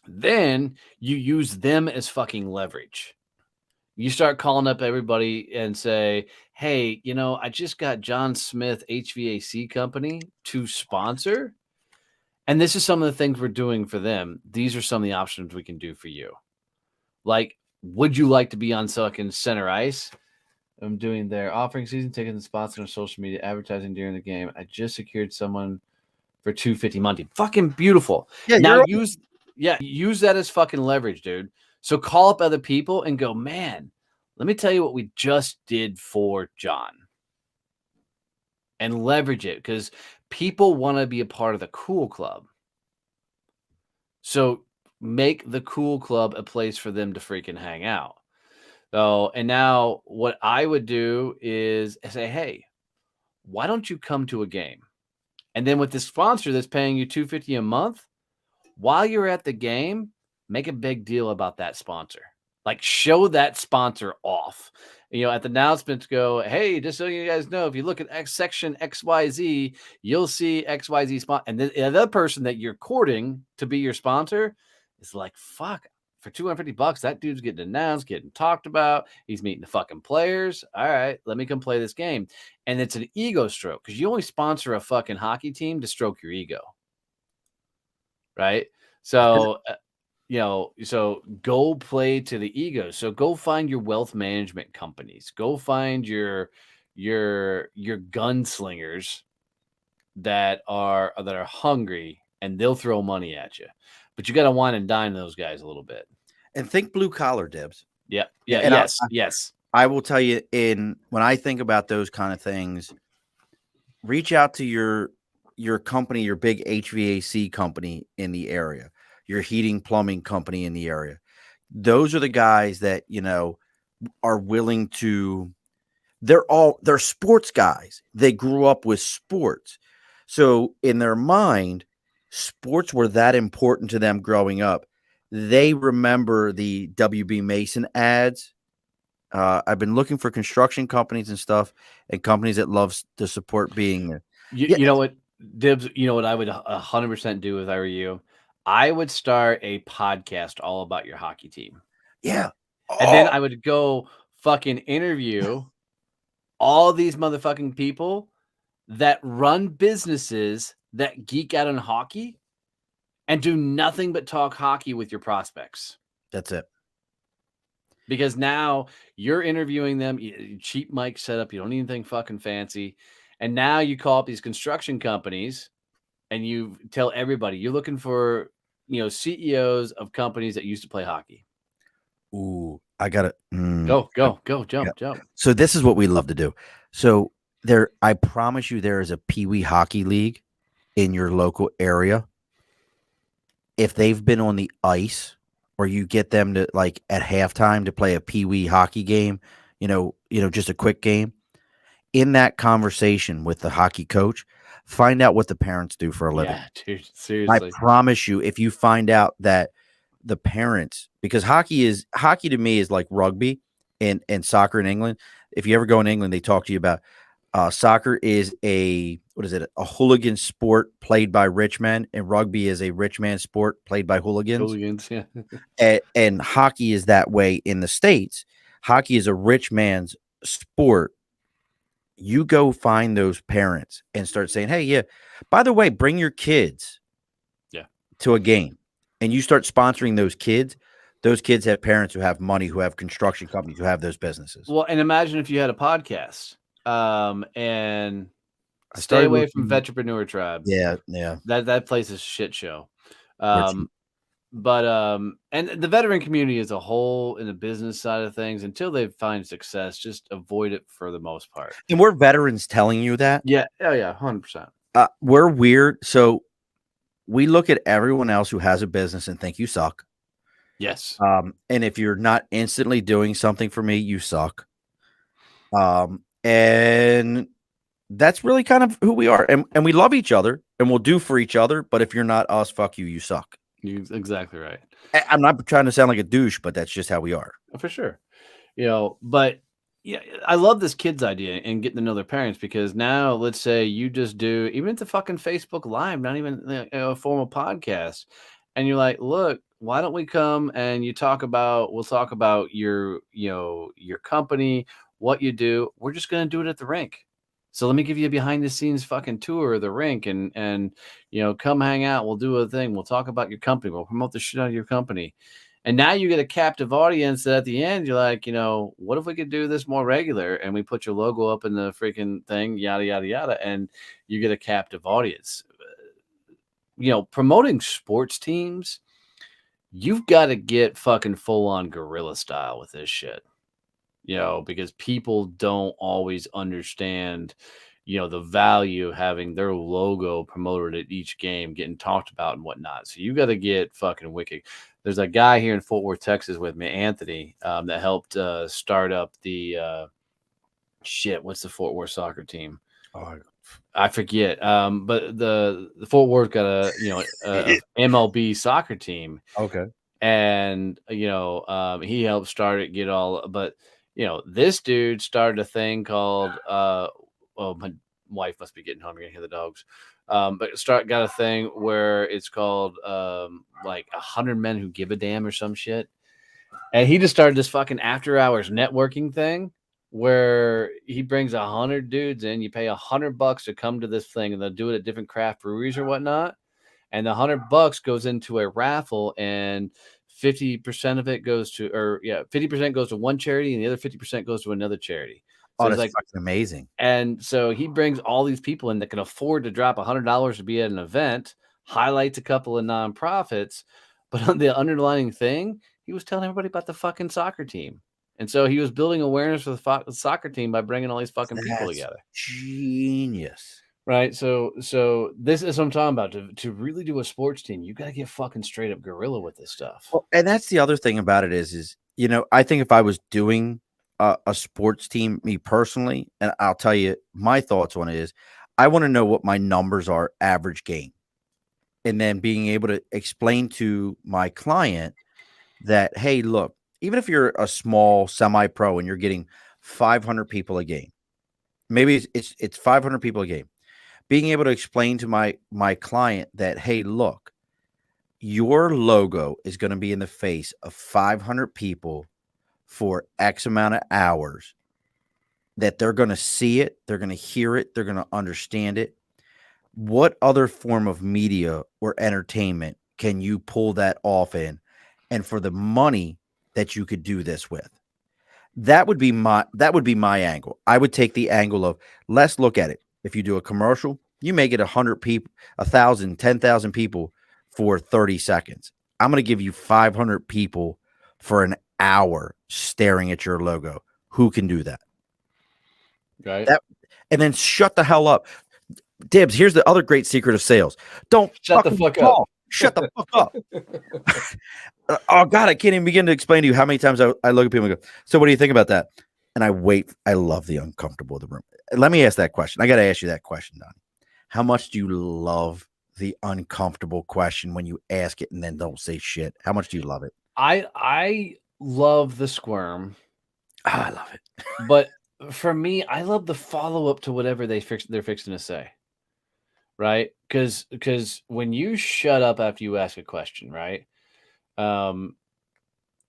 then you use them as fucking leverage. You start calling up everybody and say, hey, I just got John Smith HVAC Company to sponsor, and this is some of the things we're doing for them. These are some of the options we can do for you. Like, would you like to be on fucking center ice? I'm doing their offering season tickets and spots on social media advertising during the game. I just secured someone for $250 monthly. Fucking beautiful. Yeah, now use that as fucking leverage, dude. So call up other people and go, man, let me tell you what we just did for John. And leverage it, because people want to be a part of the cool club. So make the cool club a place for them to freaking hang out. So, and now what I would do is say, hey, why don't you come to a game? And then with this sponsor that's paying you $250 a month, while you're at the game, make a big deal about that sponsor. Like, show that sponsor off. At the announcements, go, hey, just so you guys know, if you look at section XYZ, you'll see XYZ sponsor. And the other person that you're courting to be your sponsor is like, fuck, for $250, that dude's getting announced, getting talked about. He's meeting the fucking players. All right, let me come play this game. And it's an ego stroke, because you only sponsor a fucking hockey team to stroke your ego. Right? So, so go play to the ego. So go find your wealth management companies. Go find your gunslingers that are hungry, and they'll throw money at you. But you got to wine and dine those guys a little bit. And think blue collar, Dibs. Yeah. Yes. I will tell you, when I think about those kind of things, reach out to your company, your big HVAC company in the area, your heating plumbing company in the area. Those are the guys that, are willing to, they're sports guys. They grew up with sports. So in their mind, sports were that important to them growing up. They remember the WB Mason ads. I've been looking for construction companies and stuff, and companies that love to support being there. You know what, Dibs, you know what I would 100% do if I were you? I would start a podcast all about your hockey team. Yeah. And then I would go fucking interview all these motherfucking people that run businesses that geek out on hockey, and do nothing but talk hockey with your prospects. That's it. Because now you're interviewing them, cheap mic setup, you don't need anything fucking fancy. And now you call up these construction companies and you tell everybody you're looking for, CEOs of companies that used to play hockey. Ooh, I got it. Go, jump. So this is what we love to do. So I promise you, there is a Pee Wee hockey league in your local area. If they've been on the ice, or you get them to like at halftime to play a Pee Wee hockey game, just a quick game. In that conversation with the hockey coach, find out what the parents do for a living. Yeah, dude, I seriously. promise you, if you find out that the parents, because hockey to me is like rugby and soccer in England. If you ever go in England, they talk to you about soccer is a hooligan sport played by rich men, and rugby is a rich man sport played by hooligans. Yeah. And hockey is that way in the States. Hockey is a rich man's sport. You go find those parents and start saying, hey, yeah, by the way, bring your kids to a game, and you start sponsoring those kids. Those kids have parents who have money, who have construction companies, who have those businesses. Well, and imagine if you had a podcast, and stay away from Vetrepreneur Tribe. Yeah. That place is a shit show. But and the veteran community as a whole in the business side of things, until they find success, just avoid it for the most part. And we're veterans telling you that. Yeah. Oh yeah. 100%. We're weird. So we look at everyone else who has a business and think you suck. Yes. And if you're not instantly doing something for me, you suck. And that's really kind of who we are. And we love each other and we'll do for each other. But if you're not us, fuck you, you suck. You're exactly right. I'm not trying to sound like a douche, but that's just how we are. For sure. But yeah, I love this kid's idea and getting to know their parents, because now let's say you just do, even if the fucking Facebook Live, not even a formal podcast, and you're like, look, why don't we come and we'll talk about your company, what you do. We're just going to do it at the rink. So let me give you a behind the scenes fucking tour of the rink and come hang out. We'll do a thing. We'll talk about your company. We'll promote the shit out of your company. And now you get a captive audience that at the end, you're like, what if we could do this more regular? And we put your logo up in the freaking thing, yada, yada, yada. And you get a captive audience. Promoting sports teams, you've got to get fucking full on guerrilla style with this shit. Because people don't always understand, the value of having their logo promoted at each game, getting talked about and whatnot. So you got to get fucking wicked. There's a guy here in Fort Worth, Texas with me, Anthony, that helped start up the what's the Fort Worth soccer team? Oh, I forget. But the Fort Worth got a MLB soccer team. Okay. And he helped start it, get all, but this dude started a thing called my wife must be getting home. You're gonna hear the dogs. But got a thing where it's called like 100 Men Who Give a Damn or some shit. And he just started this fucking after hours networking thing where he brings 100 dudes in. You pay $100 to come to this thing, and they'll do it at different craft breweries or whatnot. And the $100 goes into a raffle, and 50% of it goes to, 50% goes to one charity, and the other 50% goes to another charity. So that's like fucking amazing. And so he brings all these people in that can afford to drop $100 to be at an event, highlights a couple of nonprofits, but on the underlying thing, he was telling everybody about the fucking soccer team. And so he was building awareness for the soccer team by bringing all these fucking people together. Genius. Right. So this is what I'm talking about. To really do a sports team, you got to get fucking straight up guerrilla with this stuff. Well, and that's the other thing about it is, I think if I was doing a sports team, me personally, and I'll tell you my thoughts on it is, I want to know what my numbers are average game. And then being able to explain to my client that, hey, look, even if you're a small semi-pro and you're getting 500 people a game, maybe it's 500 people a game. Being able to explain to my client that, hey, look, your logo is going to be in the face of 500 people for X amount of hours, that they're going to see it, they're going to hear it, they're going to understand it. What other form of media or entertainment can you pull that off in? And for the money that you could do this with, that would be my angle. I would take the angle of, let's look at it. If you do a commercial, you may get 100 people, 1,000, 10,000 people for 30 seconds. I'm going to give you 500 people for an hour staring at your logo. Who can do that? Right. And then shut the hell up. Dibs, here's the other great secret of sales. Don't shut the fuck up. Shut the fuck up. Oh, God, I can't even begin to explain to you how many times I look at people and go, so what do you think about that? And I wait. I love the uncomfortable of the room. Let me ask that question. I got to ask you that question, Donnie. How much do you love the uncomfortable question when you ask it and then don't say shit? How much do you love it? I love the squirm. Oh, I love it. But for me, I love the follow-up to whatever they're fixing to say. Right? Because when you shut up after you ask a question, right?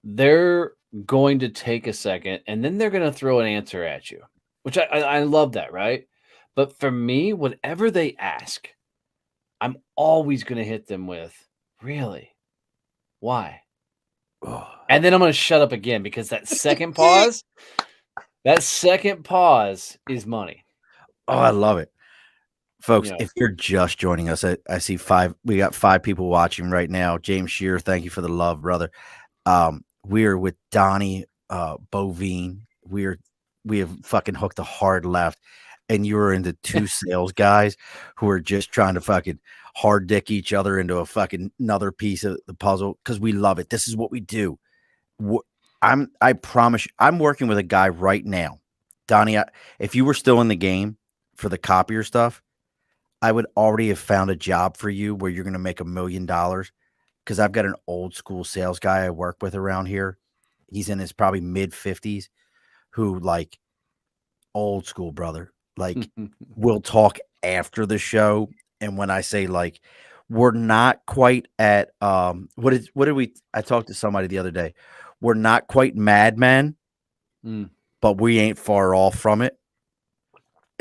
They're going to take a second and then they're going to throw an answer at you, which I love that, right? But for me, whatever they ask, I'm always going to hit them with, really? Why? Oh. And then I'm going to shut up again because that second pause, is money. Oh, I love it. Folks, if you're just joining us, I see we got 5 people watching right now. James Shearer, thank you for the love, brother. We're with Donnie Boivin. We have fucking hooked a hard left, and you're into 2 sales guys who are just trying to fucking hard dick each other into a fucking another piece of the puzzle because we love it. This is what we do. I promise you, I'm working with a guy right now. Donnie, if you were still in the game for the copier stuff, I would already have found a job for you where you're going to make $1 million, because I've got an old school sales guy I work with around here. He's in his probably mid-50s who, like, old school, brother. Like, we'll talk after the show. And when I say, like, we're not quite at I talked to somebody the other day. We're not quite madmen, but we ain't far off from it.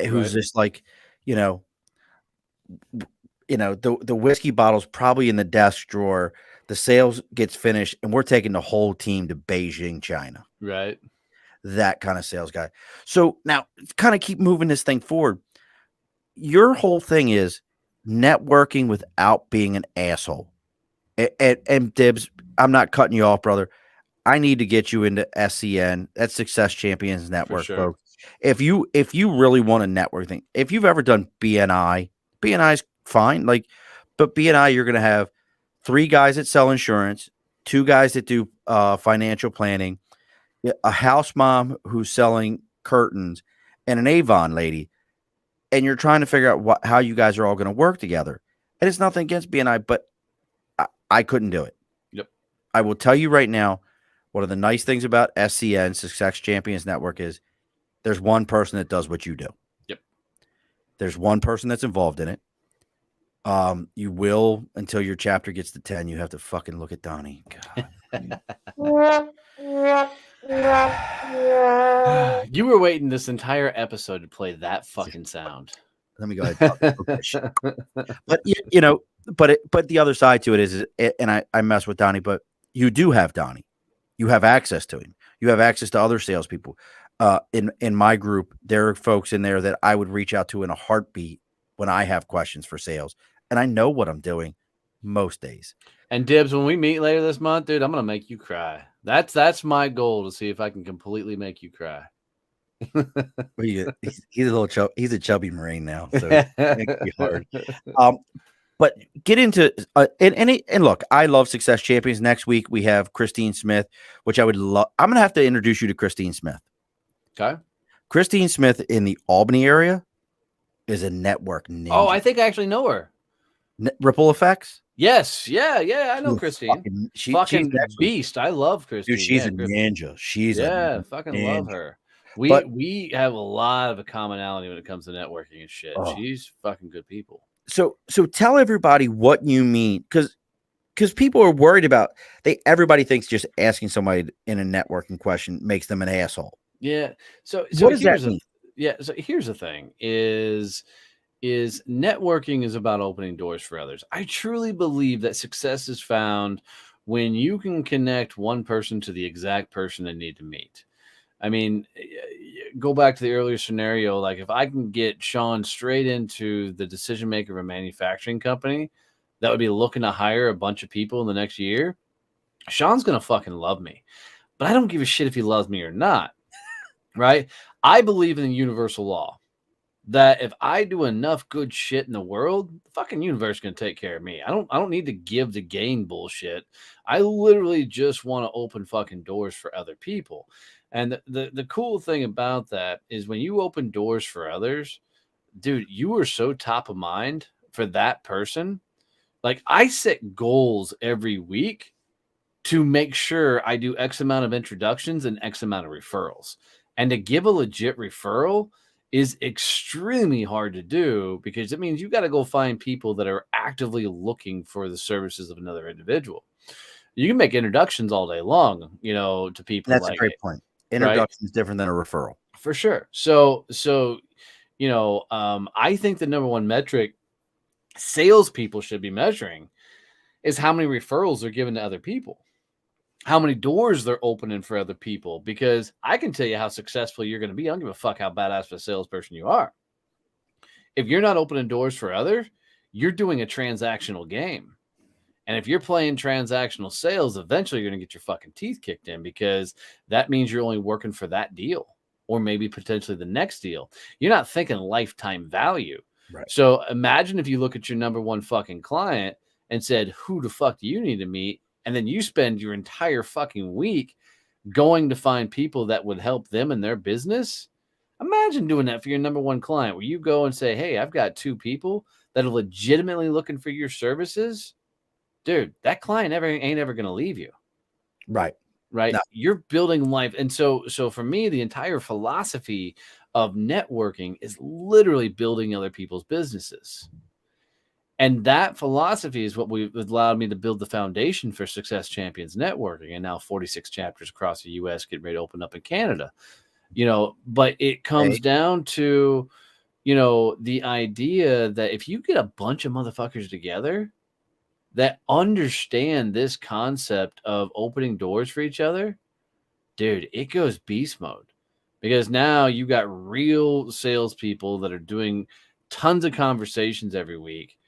Who's just like, the whiskey bottle's probably in the desk drawer. The sales gets finished, and we're taking the whole team to Beijing, China. Right. That kind of sales guy. So now, kind of keep moving this thing forward. Your whole thing is networking without being an asshole. And Dibs, I'm not cutting you off, brother. I need to get you into SCN. That's Success Champions Network, sure. folks. If you really want a network thing, if you've ever done BNI is fine. But BNI, you're going to have 3 guys that sell insurance, 2 guys that do financial planning, a house mom who's selling curtains, and an Avon lady. And you're trying to figure out how you guys are all going to work together. And it's nothing against BNI, but I couldn't do it. Yep. I will tell you right now, one of the nice things about SCN, Success Champions Network, is there's one person that does what you do. Yep. There's one person that's involved in it. You will, until your chapter gets to 10, you have to fucking look at Donnie. You were waiting this entire episode to play that fucking sound. Let me go ahead. But but the other side to it is, and I mess with Donnie, but you do have Donnie. You have access to him. You have access to other salespeople. In my group, there are folks in there that I would reach out to in a heartbeat when I have questions for sales, and I know what I'm doing most days. And Dibs, when we meet later this month, dude, I'm gonna make you cry. That's my goal, to see if I can completely make you cry. He's a chubby Marine now, so it makes me hard. But get into and look, I love Success Champions. Next week we have Christine Smith, which I would love. I'm gonna have to introduce you to Christine Smith. Okay. Christine Smith in the Albany area is a network ninja. Oh, I think I actually know her. Ripple Effects? Yes. Yeah. I know Christine. She's fucking beast. I love Christine. Dude, she's a ninja. She's fucking ninja. Love her. We have a lot of commonality when it comes to networking and shit. Oh. She's fucking good people. So tell everybody what you mean, because people are worried about everybody thinks just asking somebody in a networking question makes them an asshole. Yeah. So what does that mean? So here's the thing: is is networking is about opening doors for others. I truly believe that success is found when you can connect one person to the exact person they need to meet. I mean, go back to the earlier scenario. Like, if I can get Sean straight into the decision maker of a manufacturing company that would be looking to hire a bunch of people in the next year, Sean's going to fucking love me. But I don't give a shit if he loves me or not. Right? I believe in the universal law that if I do enough good shit in the world, the fucking universe is gonna take care of me. I don't need to give to gain bullshit. I literally just want to open fucking doors for other people. And the cool thing about that is when you open doors for others, dude, you are so top of mind for that person. Like, I set goals every week to make sure I do X amount of introductions and X amount of referrals. And to give a legit referral is extremely hard to do because it means you got to go find people that are actively looking for the services of another individual. You can make introductions all day long, to people That's a like, great point. right? Introduction is different than a referral. For sure. So, I think the number one metric salespeople should be measuring is how many referrals they're giving to other people, how many doors they're opening for other people, because I can tell you how successful you're going to be. I don't give a fuck how badass of a salesperson you are. If you're not opening doors for others, you're doing a transactional game. And if you're playing transactional sales, eventually you're going to get your fucking teeth kicked in because that means you're only working for that deal or maybe potentially the next deal. You're not thinking lifetime value. Right. So imagine if you look at your number one fucking client and said, who the fuck do you need to meet? And then you spend your entire fucking week going to find people that would help them in their business. Imagine doing that for your number one client where you go and say, hey, I've got 2 people that are legitimately looking for your services. Dude, that client ain't ever going to leave you. Right. Right. No. You're building life. And so for me, the entire philosophy of networking is literally building other people's businesses. And that philosophy is what allowed me to build the foundation for Success Champions Networking. And now 46 chapters across the US getting ready to open up in Canada. But it comes down to, the idea that if you get a bunch of motherfuckers together that understand this concept of opening doors for each other, dude, it goes beast mode. Because now you got real salespeople that are doing tons of conversations every week.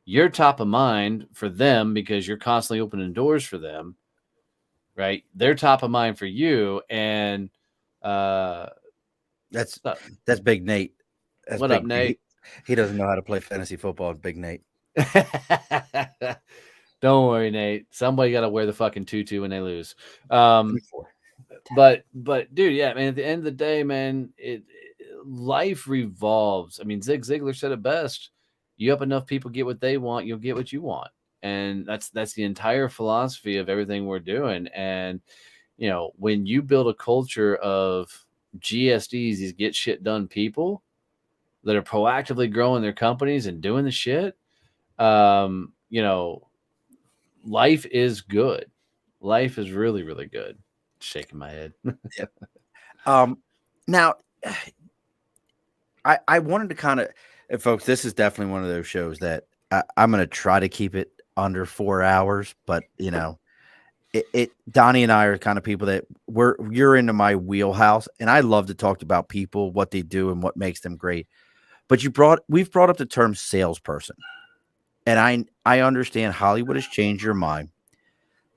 You're top of mind for them because you're constantly opening doors for them, right? They're top of mind for you. And that's Big Nate. That's what Big up, Nate? He doesn't know how to play fantasy football, Big Nate. Don't worry, Nate. Somebody got to wear the fucking tutu when they lose. But dude, yeah, man, at the end of the day, man, life revolves. I mean, Zig Ziglar said it best. You help enough people get what they want, you'll get what you want. And that's the entire philosophy of everything we're doing. And, when you build a culture of GSDs, these get shit done people that are proactively growing their companies and doing the shit, life is good. Life is really, really good. Shaking my head. Yep. Now, I wanted to kind of, folks, this is definitely one of those shows that I'm going to try to keep it under 4 hours, but Donnie and I are kind of people that you're into my wheelhouse, and I love to talk about people, what they do and what makes them great. But we've brought up the term salesperson. And I understand Hollywood has changed your mind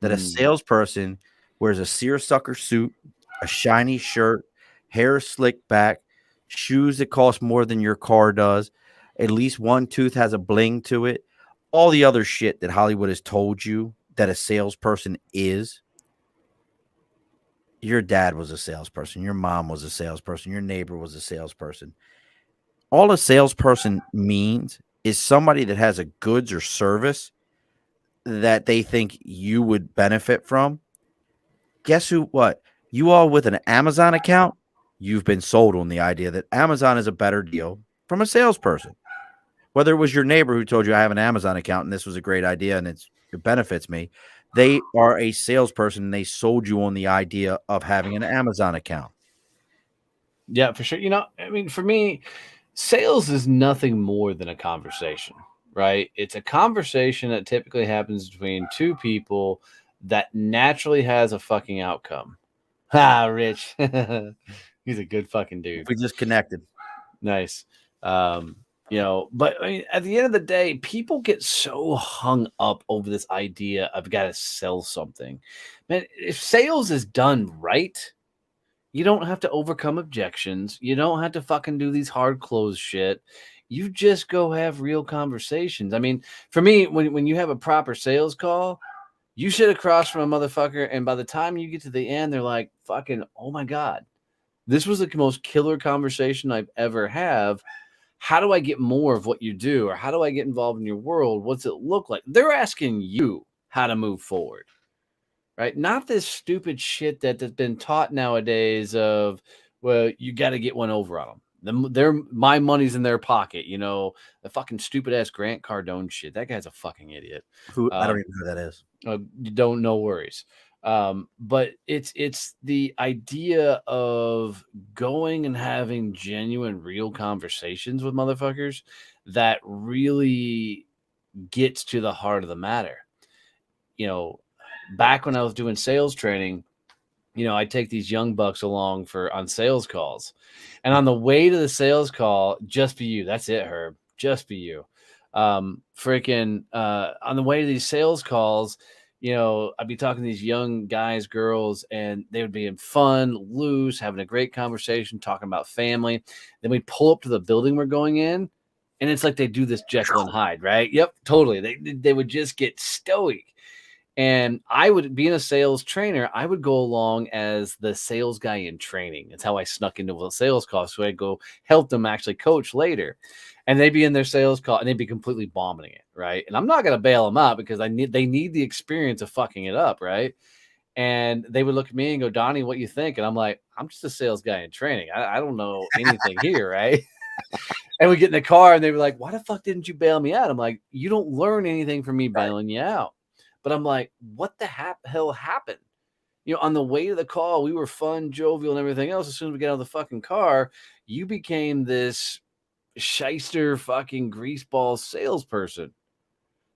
that a salesperson wears a seersucker suit, a shiny shirt, hair slicked back, shoes that cost more than your car does, at least one tooth has a bling to it, all the other shit that Hollywood has told you that a salesperson is. Your dad was a salesperson. Your mom was a salesperson. Your neighbor was a salesperson. All a salesperson means is somebody that has a goods or service that they think you would benefit from. Guess what? You all with an Amazon account, you've been sold on the idea that Amazon is a better deal from a salesperson. Whether it was your neighbor who told you I have an Amazon account and this was a great idea and it benefits me, they are a salesperson and they sold you on the idea of having an Amazon account. Yeah, for sure. I mean, for me, Sales is nothing more than a conversation, right? It's a conversation that typically happens between two people that naturally has a fucking outcome. Ha, Rich. He's a good fucking dude. We just connected. Nice. Um, but I mean, at the end of the day, people get so hung up over this idea of got to sell something. Man, if sales is done right, you don't have to overcome objections. You don't have to fucking do these hard close shit. You just go have real conversations. I mean, for me, when you have a proper sales call, you sit across from a motherfucker, and by the time you get to the end, they're like, fucking, oh my God, this was the most killer conversation I've ever have. How do I get more of what you do? Or how do I get involved in your world? What's it look like? They're asking you how to move forward, right? Not this stupid shit that's been taught nowadays of, well, you got to get one over on them. My money's in their pocket, the fucking stupid ass Grant Cardone shit. That guy's a fucking idiot. Who I don't even know who that is. You don't, no worries. But it's the idea of going and having genuine, real conversations with motherfuckers that really gets to the heart of the matter. Back when I was doing sales training, I'd take these young bucks along on sales calls. And on the way to the sales call, just be you. That's it, Herb. Just be you. On the way to these sales calls, I'd be talking to these young guys, girls, and they would be in fun, loose, having a great conversation, talking about family. Then we'd pull up to the building we're going in, and it's like they do this Jekyll and Hyde, right? Yep, totally. They would just get stoic. And I would, being a sales trainer, I would go along as the sales guy in training. It's how I snuck into a sales call. So I'd go help them actually coach later. And they'd be in their sales call and they'd be completely bombing it, right? And I'm not going to bail them out because they need the experience of fucking it up, right? And they would look at me and go, Donnie, what you think? And I'm like, I'm just a sales guy in training. I don't know anything here, right? And we get in the car and they were like, why the fuck didn't you bail me out? I'm like, you don't learn anything from me bailing you out. But I'm like, what the hell happened? On the way to the call, we were fun, jovial, and everything else. As soon as we get out of the fucking car, you became this shyster fucking greaseball salesperson.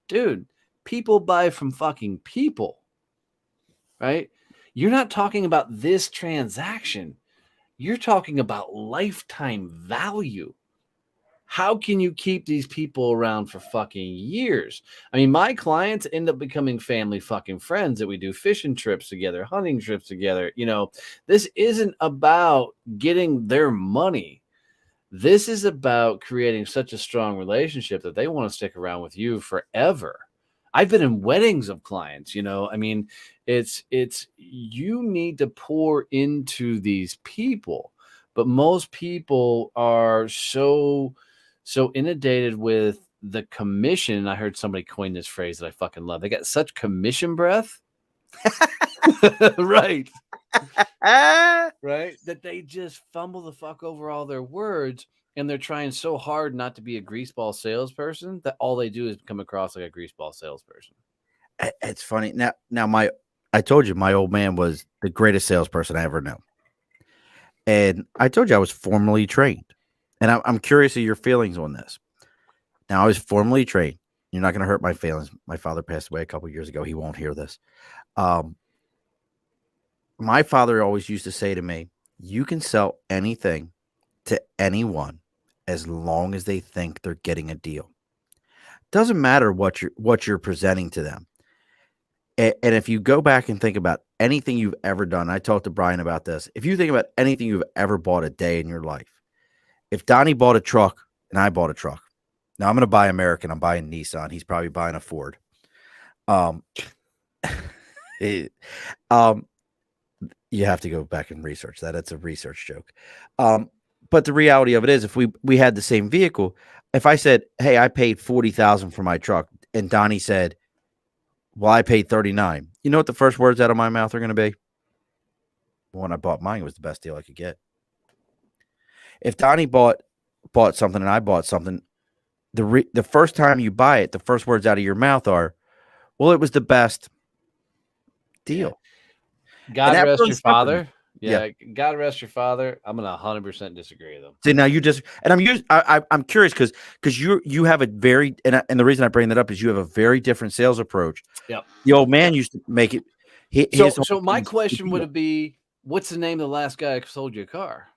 Dude, people buy from fucking people, right? You're not talking about this transaction. You're talking about lifetime value. How can you keep these people around for fucking years? I mean, my clients end up becoming family fucking friends that we do fishing trips together, hunting trips together. This isn't about getting their money. This is about creating such a strong relationship that they want to stick around with you forever. I've been in weddings of clients, I mean, it's you need to pour into these people, but most people are so inundated with the commission. I heard somebody coin this phrase that I fucking love. They got such commission breath. Right. Right. That they just fumble the fuck over all their words. And they're trying so hard not to be a greaseball salesperson that all they do is come across like a greaseball salesperson. It's funny. Now I told you my old man was the greatest salesperson I ever knew. And I told you I was formally trained. And I'm curious of your feelings on this. Now, I was formally trained. You're not going to hurt my feelings. My father passed away a couple of years ago. He won't hear this. My father always used to say to me, you can sell anything to anyone as long as they think they're getting a deal. Doesn't matter what you're presenting to them. And if you go back and think about anything you've ever done, I talked to Brian about this. If you think about anything you've ever bought a day in your life, if Donnie bought a truck and I bought a truck, now I'm going to buy American. I'm buying Nissan. He's probably buying a Ford. You have to go back and research that. It's a research joke. But the reality of it is, if we had the same vehicle, if I said, hey, I paid $40,000 for my truck, and Donnie said, well, I paid $39,000. You know what the first words out of my mouth are going to be? When I bought mine, it was the best deal I could get. If Donnie bought something and I bought something, the first time you buy it, the first words out of your mouth are, well, it was the best deal. God rest your father. Yeah, God rest your father. I'm gonna 100% disagree with him. See, now you just, and I'm curious because you have a very, and the reason I bring that up is you have a very different sales approach. Yep. The old man used to make it. So my question would be, what's the name of the last guy who sold you a car?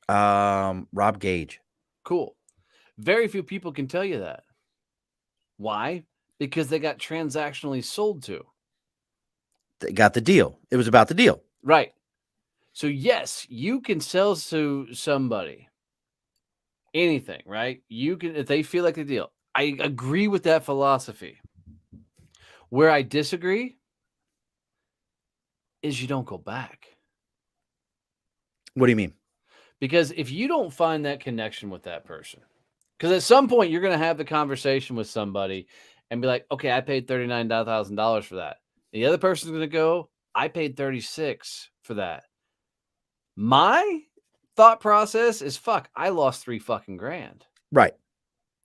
Rob Gage. Cool. Very few people can tell you that. Why? Because they got transactionally sold to. They got the deal. It was about the deal. Right. So yes, you can sell to somebody anything, right? You can, if they feel like the deal. I agree with that philosophy. Where I disagree is you don't go back. What do you mean? Because if you don't find that connection with that person, because at some point you're going to have the conversation with somebody and be like, okay, I paid $39,000 for that. And the other person's going to go, I paid 36 for that. My thought process is, fuck, I lost $3 fucking grand. Right.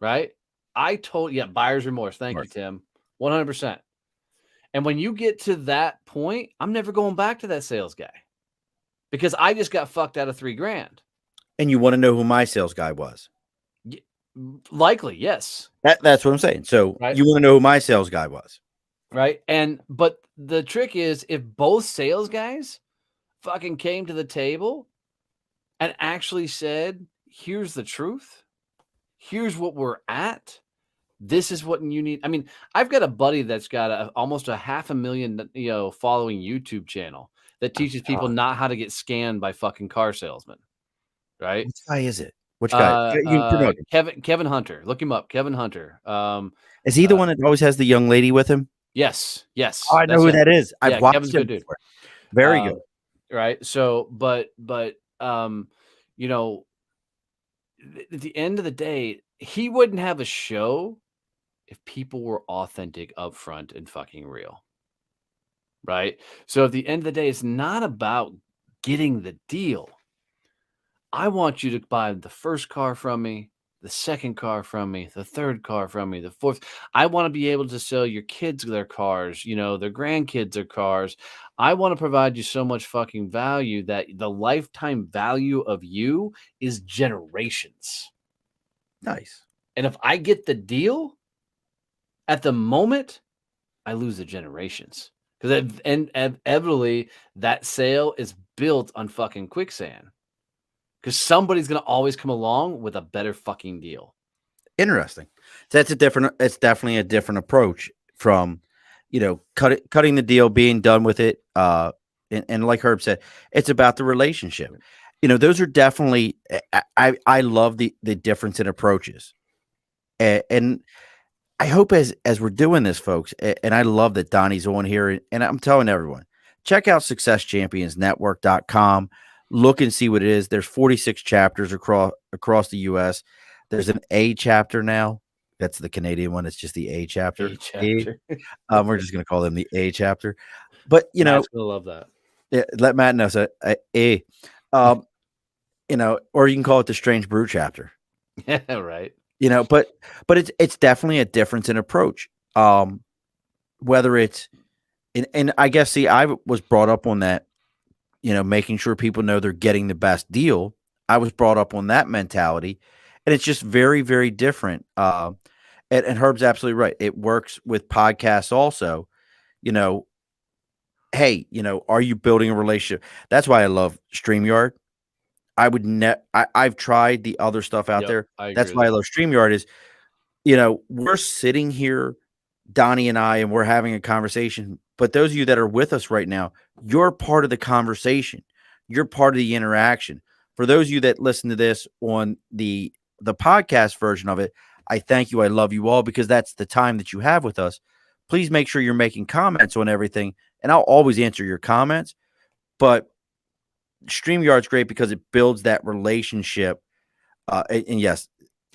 Right. Buyer's remorse. Thank you, Tim. 100%. And when you get to that point, I'm never going back to that sales guy because I just got fucked out of $3 grand. And you want to know who my sales guy was? Likely, yes. That's what I'm saying. So you want to know who my sales guy was, right? But the trick is, if both sales guys fucking came to the table and actually said, "Here's the truth. Here's what we're at. This is what you need." I mean, I've got a buddy that's got almost 500,000, following YouTube channel that teaches people not how to get scammed by fucking car salesmen. Right? Which guy is it? Which guy? Kevin Hunter. Look him up. Kevin Hunter. Is he the one that always has the young lady with him? Yes. Oh, I know who that is. I've watched Kevin's him good dude. before. Very good. Right. So, but at the end of the day, he wouldn't have a show if people were authentic, upfront, and fucking real. Right. So at the end of the day, it's not about getting the deal. I want you to buy the first car from me, the second car from me, the third car from me, the fourth. I want to be able to sell your kids their cars, their grandkids their cars. I want to provide you so much fucking value that the lifetime value of you is generations. Nice. And if I get the deal at the moment, I lose the generations. Because inevitably that sale is built on fucking quicksand. Because somebody's going to always come along with a better fucking deal. Interesting. It's definitely a different approach from, cutting the deal, being done with it. And like Herb said, it's about the relationship. Those are definitely, I love the difference in approaches. And I hope as we're doing this, folks, and I love that Donnie's on here, and I'm telling everyone, check out successchampionsnetwork.com. Look and see what it is. There's 46 chapters across the U.S. There's an A chapter now. That's the Canadian one. It's just the A chapter. We're just going to call them the A chapter. But, Matt's going to love that. Yeah, let Matt know. So, A. Or you can call it the Strange Brew chapter. Yeah, right. But it's definitely a difference in approach. Whether it's, and I guess, I was brought up on that. Making sure people know they're getting the best deal. I was brought up on that mentality, and it's just very, very different. And Herb's absolutely right. It works with podcasts also. Hey, are you building a relationship? That's why I love StreamYard. I've tried the other stuff out there. That's why I love StreamYard is, we're sitting here, Donnie and I, and we're having a conversation. But those of you that are with us right now, you're part of the conversation. You're part of the interaction. For those of you that listen to this on the podcast version of it, I thank you. I love you all because that's the time that you have with us. Please make sure you're making comments on everything, and I'll always answer your comments. But StreamYard's great because it builds that relationship. And yes,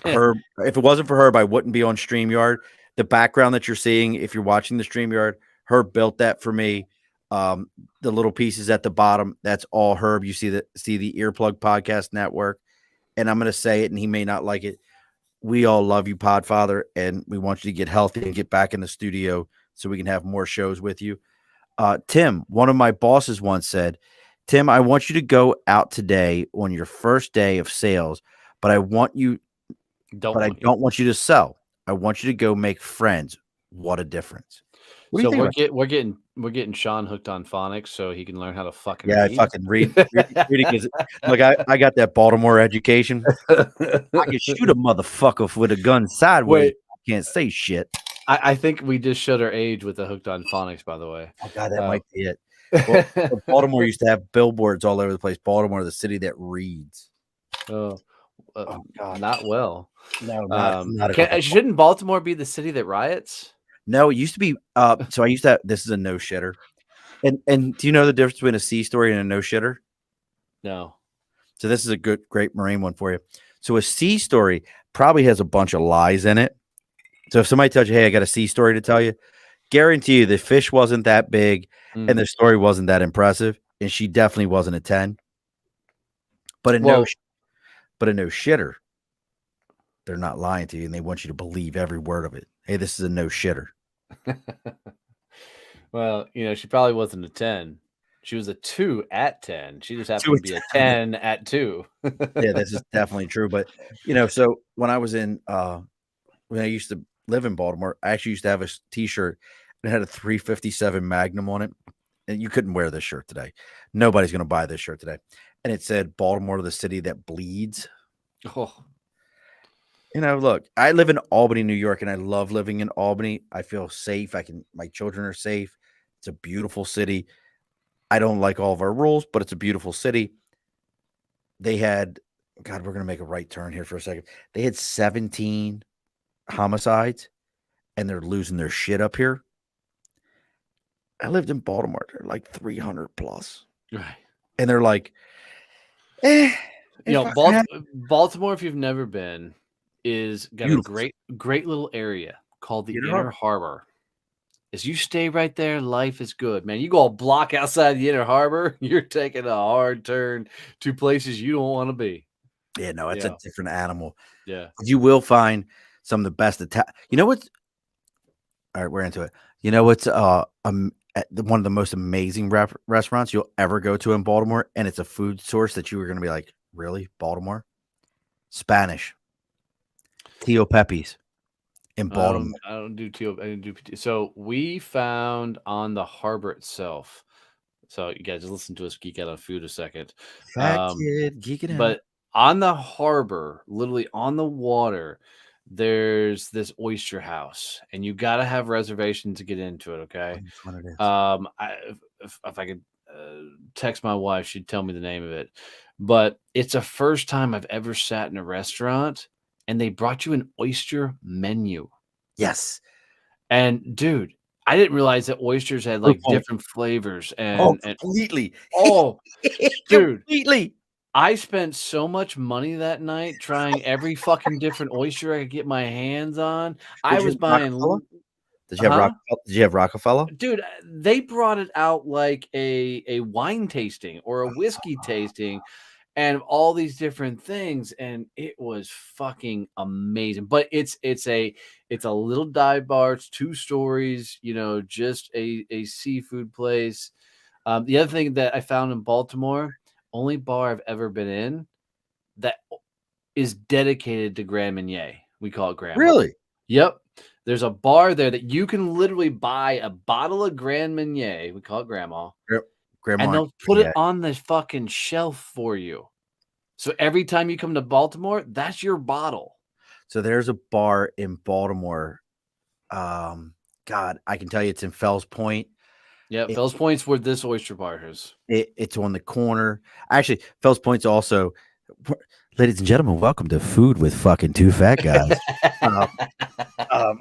Herb, if it wasn't for Herb, I wouldn't be on StreamYard. The background that you're seeing, if you're watching the StreamYard, Herb built that for me. The little pieces at the bottom, that's all Herb. You see the Earplug Podcast Network, and I'm going to say it, and he may not like it. We all love you, Podfather, and we want you to get healthy and get back in the studio so we can have more shows with you. Tim, one of my bosses once said, Tim, I want you to go out today on your first day of sales, but I want you, Don't but I want you. don't want you to sell. I want you to go make friends. What a difference. What do you So think we're about that? get we're getting Sean hooked on phonics so he can learn how to fucking Yeah, I read. fucking reading is like I got that Baltimore education. I can shoot a motherfucker with a gun sideways. Wait, I can't say shit. I think we just showed our age with the hooked on phonics, by the way. Oh god, that Uh, might be it. Well, Baltimore used to have billboards all over the place. Baltimore, the city that reads. oh, Oh god, not well. no, not at all. Shouldn't Baltimore be the city that riots? No, it used to be. So I used to. This is a no shitter. And do you know the difference between a C story and a no shitter? No. So this is a great Marine one for you. So a C story probably has a bunch of lies in it. So if somebody tells you, "Hey, I got a C story to tell you," guarantee you the fish wasn't that big and Mm. the story wasn't that impressive, and she definitely wasn't a 10. But a Well, no shitter, they're not lying to you, and they want you to believe every word of it. Hey, this is a no shitter. well, she probably wasn't a 10. She was a 2 at 10. She just To happened a to be a 10 at 2. Yeah, this is definitely true. But so when I was when I used to live in Baltimore, I actually used to have a T-shirt that had a 357 Magnum on it, and you couldn't wear this shirt today. Nobody's going to buy this shirt today, and it said "Baltimore, the city that bleeds." Oh, Look, I live in Albany, New York, and I love living in Albany. I feel safe. My children are safe. It's a beautiful city. I don't like all of our rules, but it's a beautiful city. They had, God, we're going to make a right turn here for a second. They had 17 homicides, and they're losing their shit up here. I lived in Baltimore. They're like 300 plus. right. And they're like, if Baltimore, if you've never been, is got a beautiful. great little area called the Inner Inner Harbor. Harbor. As you stay right there, life is good, man. You go a block outside the Inner Harbor, you're taking a hard turn to places you don't want to be. Yeah, no, it's a Yeah, different animal. yeah. You will find some of the best. You know what's all right? We're into it. You know what's one of the most amazing restaurants you'll ever go to in Baltimore, and it's a food source that you were going to be like, really, Baltimore? Spanish Tio Pepe's in Baltimore. I don't do TO. I didn't do PT. So we found on the harbor itself. So you guys just listen to us geek out on food a second. Fat Um, kid geeking out. but on the harbor, literally on the water, there's this oyster house, and you got to have reservations to get into it. Okay. Which one it is? If I could text my wife, she'd tell me the name of it. But it's the first time I've ever sat in a restaurant and they brought you an oyster menu. Yes. And dude, I didn't realize that oysters had Good like point. different flavors Oh, and completely. oh, dude, Completely. I spent so much money that night trying every fucking different oyster I could get my hands on. I Did you was have buying, Rockefeller? Did you have huh? Rockefeller? Did you have Rockefeller? Dude, they brought it out like a wine tasting or a whiskey tasting and all these different things, and it was fucking amazing. But it's a little dive bar. It's 2 stories, just a seafood place. The other thing that I found in Baltimore, only bar I've ever been in that is dedicated to Grand Marnier. We call it Grandma. Really? Yep. There's a bar there that you can literally buy a bottle of Grand Marnier. We call it Grandma, Yep. and Grandma. they'll put it Yeah. on the fucking shelf for you. So every time you come to Baltimore, that's your bottle. So there's a bar in Baltimore. God, I can tell you it's in Fells Point. Yeah, It, Fells Point's where this oyster bar is. it's on the corner. Actually, Fells Point's also, ladies and gentlemen, welcome to Food with fucking two fat guys. um, um,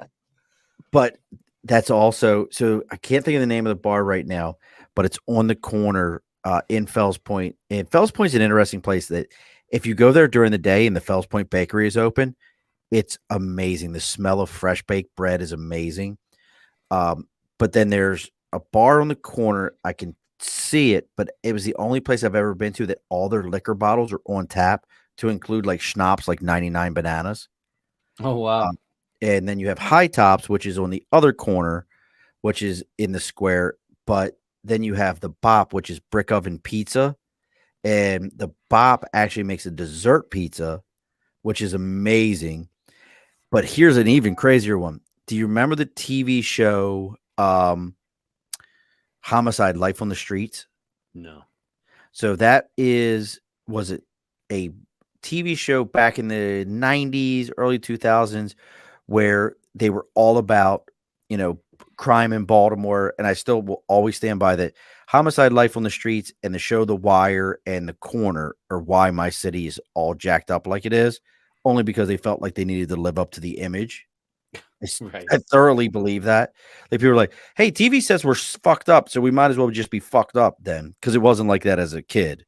but that's also, so I can't think of the name of the bar right now, but it's on the corner in Fells Point. And Fells Point's an interesting place that if you go there during the day and the Fells Point Bakery is open, it's amazing. The smell of fresh baked bread is amazing. But then there's a bar on the corner. I can see it, but it was the only place I've ever been to that all their liquor bottles are on tap to include like schnapps, like 99 bananas. Oh, wow. And then you have High Tops, which is on the other corner, which is in the square. But then you have the Bop, which is brick oven pizza, and the Bop actually makes a dessert pizza, which is amazing. But here's an even crazier one. Do you remember the TV show Homicide: Life on the Streets? No. So that was it a TV show back in the 90s, early 2000s, where they were all about, crime in Baltimore. And I still will always stand by that. Homicide: Life on the Streets and the show The Wire and The Corner are why my city is all jacked up like it is, only because they felt like they needed to live up to the image. Right. I thoroughly believe that. Like, people are like, hey, TV says we're fucked up, so we might as well just be fucked up then, because it wasn't like that as a kid.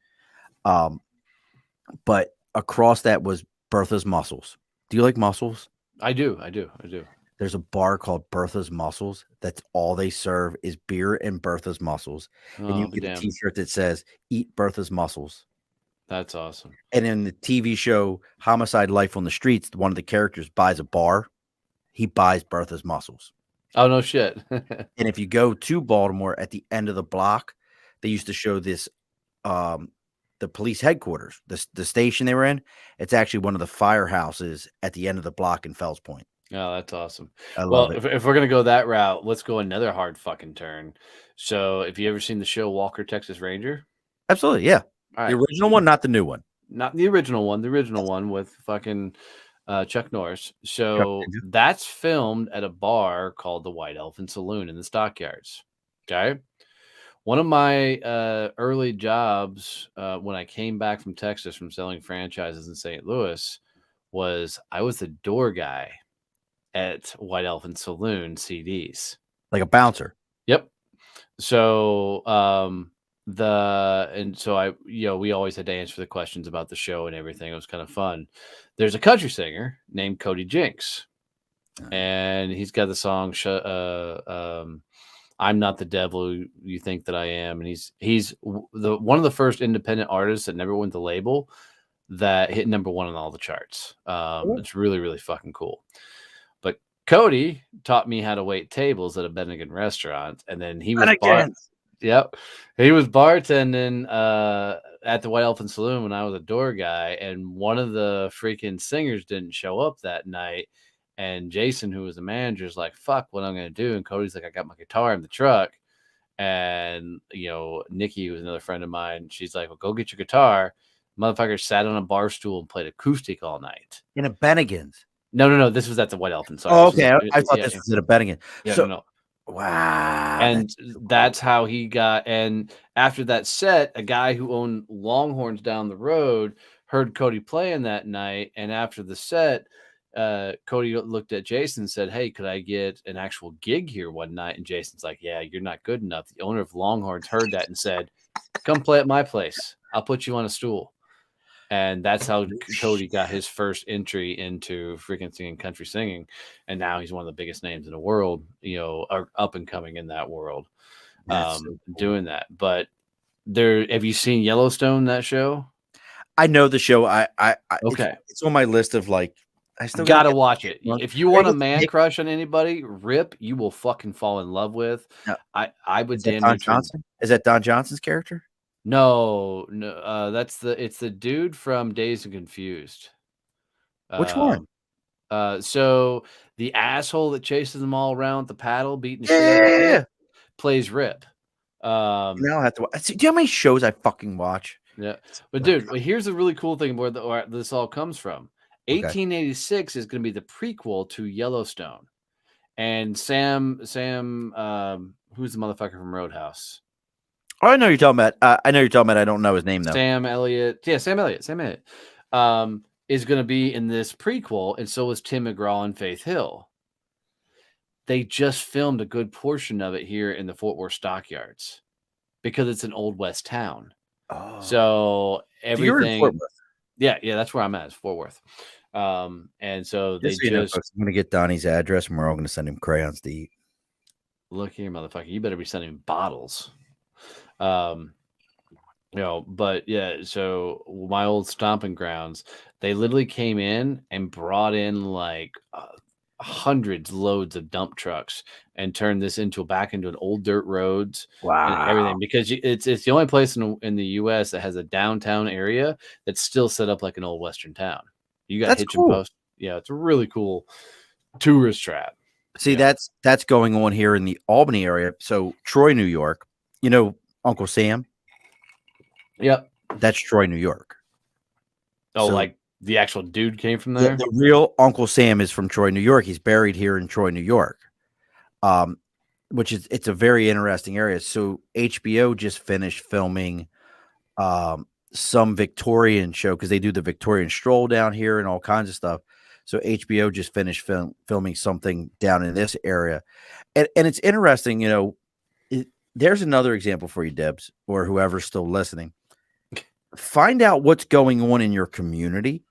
But across that was Bertha's Mussels. Do you like mussels? I do. There's a bar called Bertha's Mussels. That's all they serve is beer and Bertha's Mussels. And you Oh, get a damn. T-shirt that says "Eat Bertha's Mussels." That's awesome. And in the TV show Homicide: Life on the Streets, one of the characters buys a bar. He buys Bertha's Mussels. Oh, no shit. And if you go to Baltimore, at the end of the block, they used to show this, the police headquarters, the station they were in. It's actually one of the firehouses at the end of the block in Fells Point. Oh, that's awesome. I Well, love it. if we're going to go that route, let's go another hard fucking turn. So, have you ever seen the show Walker, Texas Ranger? Absolutely, yeah. All The right. original one, not the new one. Not the original one with fucking Chuck Norris. So, that's filmed at a bar called the White Elephant Saloon in the Stockyards. Okay. One of my early jobs when I came back from Texas from selling franchises in St. Louis was I was the door guy at White Elephant Saloon CDs. Like a bouncer. Yep. So we always had to answer the questions about the show and everything. It was kind of fun. There's a country singer named Cody Jinks, and he's got the song "I'm Not the Devil You Think That I Am," and he's one of the first independent artists that never went to label that hit number one on all the charts. It's really, really fucking cool. But Cody taught me how to wait tables at a Bennigan restaurant, and then he was he was bartending at the White Elephant Saloon when I was a door guy, and one of the freaking singers didn't show up that night. And Jason, who was the manager, is like, fuck, what I'm going to do? And Cody's like, I got my guitar in the truck. And, Nikki, who was another friend of mine, she's like, well, go get your guitar. Motherfucker sat on a bar stool and played acoustic all night. In a Bennigan's? No. This was at the White Elephant. Sorry. Oh, okay. I thought this was at a Bennigan. Yeah, so, no. Wow. And that's how he got. And after that set, a guy who owned Longhorns down the road heard Cody playing that night. And after the set, Cody looked at Jason and said, hey, could I get an actual gig here one night? And Jason's like, yeah, you're not good enough. The owner of Longhorns heard that and said, come play at my place. I'll put you on a stool. And that's how Cody got his first entry into freaking singing country singing. And now he's one of the biggest names in the world, are up and coming in that world, so cool. Doing that. But have you seen Yellowstone, that show? I know the show. Okay. It's on my list of I still gotta watch it. If you want a man crush on anybody, Rip, you will fucking fall in love with. No. I would damn Don Johnson. Is that Don Johnson's character? No. It's the dude from Dazed and Confused. Which one? So the asshole that chases them all around with the paddle, beating shit plays Rip. Now I have to watch. Do you know how many shows I fucking watch? Yeah, but dude, here's a really cool thing where this all comes from. 1886 is going to be the prequel to Yellowstone, and Sam, who's the motherfucker from Roadhouse? Oh, I know you're talking about. I know you're talking about. I don't know his name though. Sam Elliott. Yeah, Sam Elliott. Is going to be in this prequel, and so is Tim McGraw and Faith Hill. They just filmed a good portion of it here in the Fort Worth Stockyards because it's an Old West town. Oh. So everything. You're in Fort Worth. Yeah, that's where I'm at. It's Fort Worth. And so they I'm going to get Donnie's address, and we're all going to send him crayons to eat. Look here, motherfucker. You better be sending bottles. But yeah, so my old stomping grounds, they literally came in and brought in like hundreds loads of dump trucks and turned this back into an old dirt roads and Wow. everything, because it's the only place in the U.S. that has a downtown area that's still set up like an old Western town. You got That's hitching cool. posts. Yeah, it's a really cool tourist trap. See, that's going on here in the Albany area. So Troy, New York, you know, Uncle Sam, Yep. that's Troy, New York. Oh, So like the actual dude came from the, there? the real Uncle Sam is from Troy, New York. He's buried here in Troy, New York. Which is, it's a very interesting area. So HBO just finished filming some Victorian show, because they do the Victorian stroll down here and all kinds of stuff. So HBO just finished filming something down in this area, and it's interesting. You know, there's another example for you, Debs, or whoever's still listening. Find out what's going on in your community,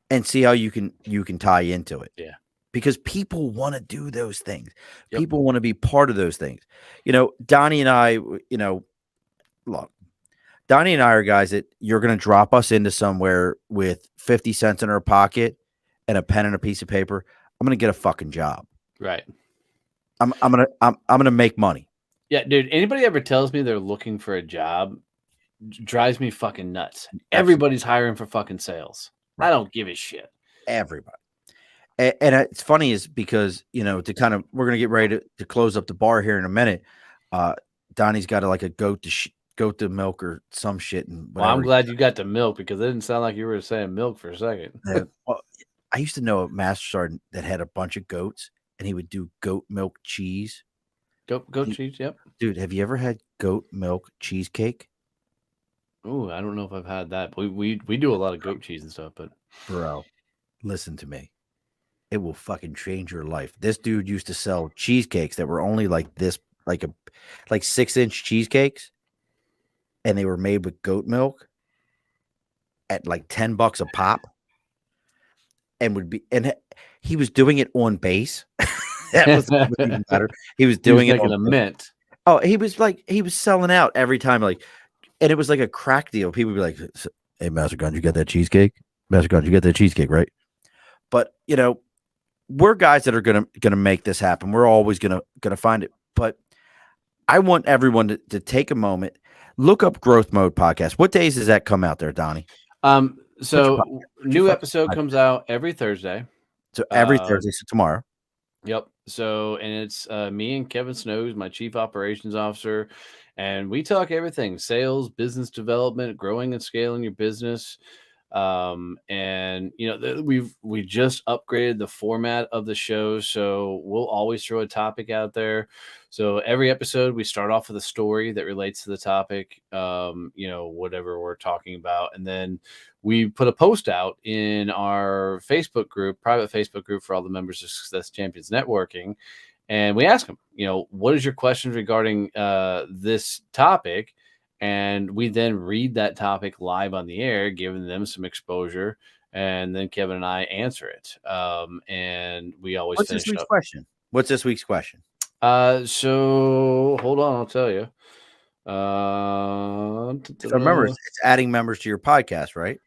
and see how you can tie into it. Yeah. Because people want to do those things. Yep. People want to be part of those things. You know, Donnie and I, you know, look, Donnie and I are guys that you're going to drop us into somewhere with 50 cents in our pocket and a pen and a piece of paper. I'm going to get a fucking job. Right. I'm going to make money. Yeah, dude, anybody ever tells me they're looking for a job drives me fucking nuts. Everybody's hiring for fucking sales. Right. I don't give a shit. Everybody. And it's funny is because, you know, to kind of, we're going to get ready to close up the bar here in a minute. Donnie's got like a goat to milk or some shit. And well, I'm glad you got the milk, because it didn't sound like you were saying milk for a second. Well, I used to know a master sergeant that had a bunch of goats, and he would do goat milk cheese. Goat cheese, yep. Dude, have you ever had goat milk cheesecake? Oh, I don't know if I've had that. We do a lot of goat cheese and stuff, but bro, listen to me. It will fucking change your life. This dude used to sell cheesecakes that were only like this, like 6-inch cheesecakes, and they were made with goat milk at like $10 a pop, and he was doing it on base. That was even better. He was doing it on a mint. Oh, he was selling out every time, like, and it was like a crack deal. People would be like, "Hey, Master Gun, you got that cheesecake? Master Gun, you got that cheesecake, right?" But you know, we're guys that are gonna make this happen. We're always gonna find it. But I want everyone to take a moment, look up Growth Mode Podcast. What days does that come out there, Donnie? So new episode comes out every Thursday. So every Thursday, so tomorrow. Yep. So, and it's me and Kevin Snow, who's my chief operations officer, and we talk everything: sales, business development, growing and scaling your business. And you know, we just upgraded the format of the show, so we'll always throw a topic out there. So every episode we start off with a story that relates to the topic, you know, whatever we're talking about, and then we put a post out in our Facebook group, private Facebook group for all the members of Success Champions Networking, and we ask them, you know, what is your questions regarding this topic. And we then read that topic live on the air, giving them some exposure, and then Kevin and I answer it. And we always What's finish this week's up. question? What's this week's question? So hold on, I'll tell you. Remember, it's adding members to your podcast, right?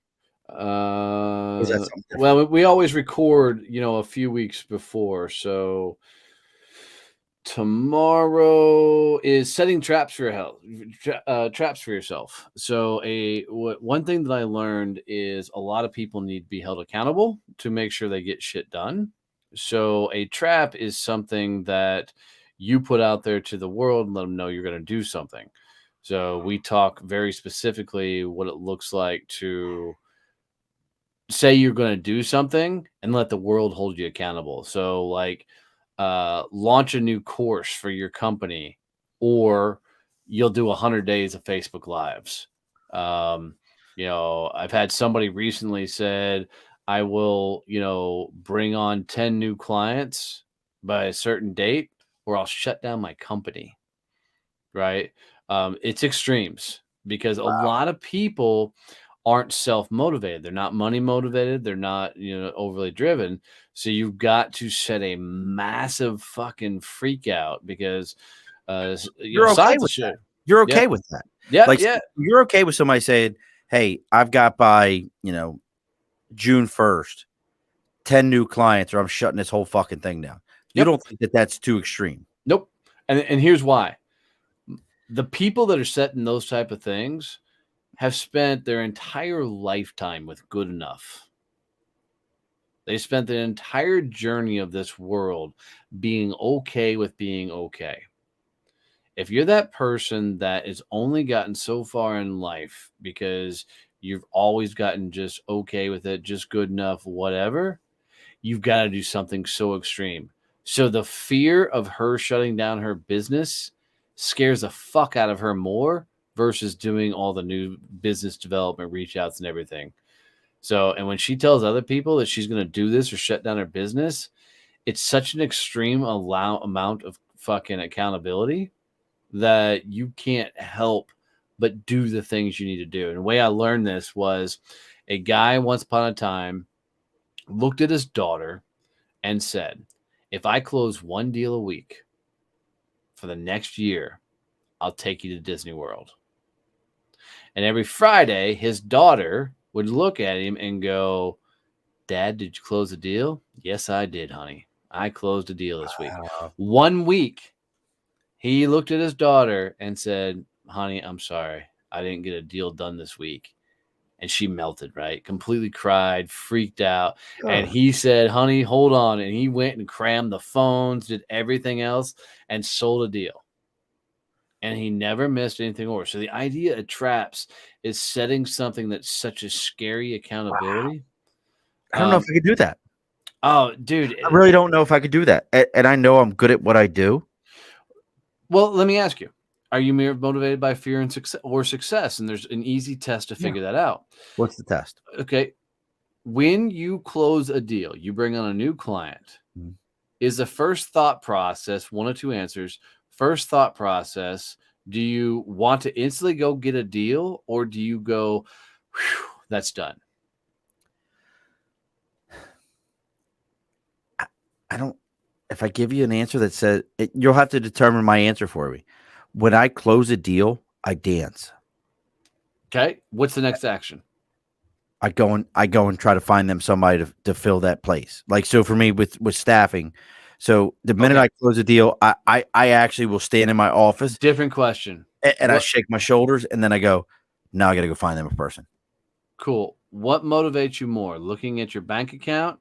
Well, we always record, you know, a few weeks before, so. Tomorrow is setting traps for your health, traps for yourself. So one thing that I learned is a lot of people need to be held accountable to make sure they get shit done. So a trap is something that you put out there to the world and let them know you're going to do something. So we talk very specifically what it looks like to say you're going to do something and let the world hold you accountable. So like, launch a new course for your company, or you'll do 100 days of Facebook Lives. You know, I've had somebody recently said, I will, you know, bring on 10 new clients by a certain date, or I'll shut down my company. Right. It's extremes, because a lot of people aren't self-motivated. They're not money motivated. They're not, you know, overly driven. So you've got to set a massive fucking freak out, because you're okay with that. You're okay with that. Yeah. Like, yeah. You're okay with somebody saying, hey, I've got by, you know, June 1st, 10 new clients or I'm shutting this whole fucking thing down. You don't think that that's too extreme? Nope. And here's why. The people that are setting those type of things have spent their entire lifetime with good enough. They spent the entire journey of this world being okay with being okay. If you're that person that has only gotten so far in life because you've always gotten just okay with it, just good enough, whatever, you've got to do something so extreme. So the fear of her shutting down her business scares the fuck out of her more versus doing all the new business development reach outs and everything. So, and when she tells other people that she's going to do this or shut down her business, it's such an extreme amount of fucking accountability that you can't help but do the things you need to do. And the way I learned this was a guy once upon a time looked at his daughter and said, if I close one deal a week for the next year, I'll take you to Disney World. And every Friday, his daughter would look at him and go, Dad, did you close a deal? Yes, I did, honey. I closed a deal this week. 1 week, he looked at his daughter and said, honey, I'm sorry. I didn't get a deal done this week. And she melted, right? Completely cried, freaked out. And he said, honey, hold on. And he went and crammed the phones, did everything else, and sold a deal. And he never missed anything over. So the idea of traps is setting something that's such a scary accountability. Wow. I don't know if I could do that. Oh, dude. I really don't know if I could do that. And I know I'm good at what I do. Well, let me ask you. Are you motivated by fear and success? And there's an easy test to figure that out. What's the test? Okay. When you close a deal, you bring on a new client, is the first thought process, one of two answers. First thought process, do you want to instantly go get a deal or do you go, that's done? I don't, if I give you an answer that says, you'll have to determine my answer for me. When I close a deal, I dance. Okay. What's the next action? I go and try to find them somebody to fill that place. Like, so for me with staffing, so the minute I close a deal, I actually will stand in my office. Different question. And I shake my shoulders and then I go, now I got to go find them a person. Cool. What motivates you more? Looking at your bank account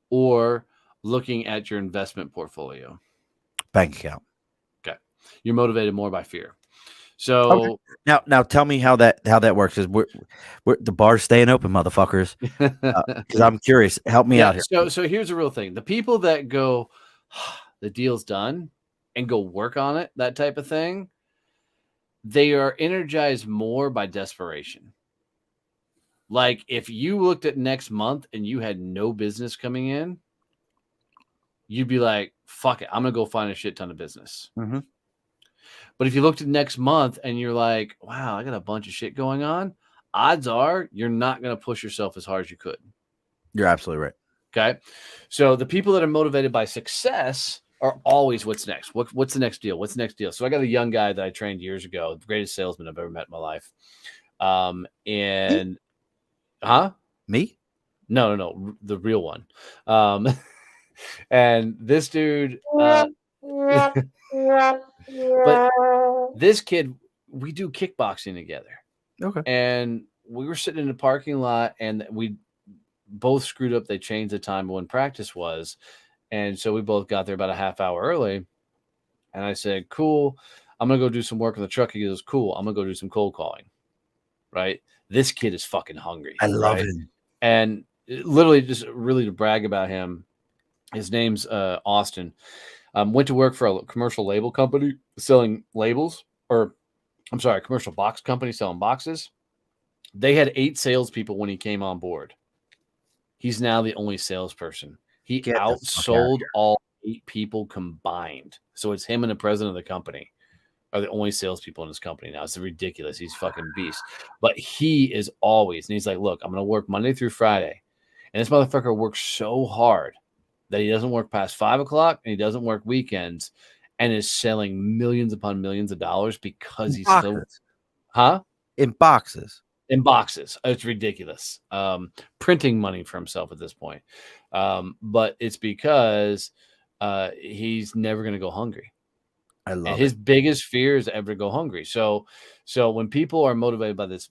or looking at your investment portfolio? Bank account. Okay. You're motivated more by fear. So now tell me how that works. Because we're the bar's staying open, motherfuckers. Because I'm curious. Help me out here. So here's the real thing: the people that go, the deal's done, and go work on it, that type of thing, they are energized more by desperation. Like if you looked at next month and you had no business coming in, you'd be like, "Fuck it, I'm gonna go find a shit ton of business." Mm-hmm. But if you looked at next month and you're like, wow, I got a bunch of shit going on, odds are you're not going to push yourself as hard as you could. You're absolutely right. Okay. So the people that are motivated by success are always what's next. What's the next deal? What's the next deal? So I got a young guy that I trained years ago, the greatest salesman I've ever met in my life. Me? No, the real one. And this dude, but this kid, we do kickboxing together. Okay. And we were sitting in the parking lot and we both screwed up. They changed the time when practice was. And so we both got there about a half hour early. And I said, cool, I'm going to go do some work on the truck. He goes, cool, I'm going to go do some cold calling. Right. This kid is fucking hungry. I love him. And literally just really to brag about him. His name's Austin. Went to work for a commercial label company selling labels, commercial box company selling boxes. They had 8 salespeople when he came on board. He's now the only salesperson. He outsold all 8 people combined. So it's him and the president of the company are the only salespeople in his company now. It's ridiculous. He's fucking beast. But he is always, and he's like, look, I'm going to work Monday through Friday. And this motherfucker works so hard that he doesn't work past 5 o'clock and he doesn't work weekends and is selling millions upon millions of dollars because he's so, in boxes. in boxes. It's ridiculous. Printing money for himself at this point. But it's because he's never going to go hungry. I And love it. his biggest fear is ever to go hungry. So when people are motivated by this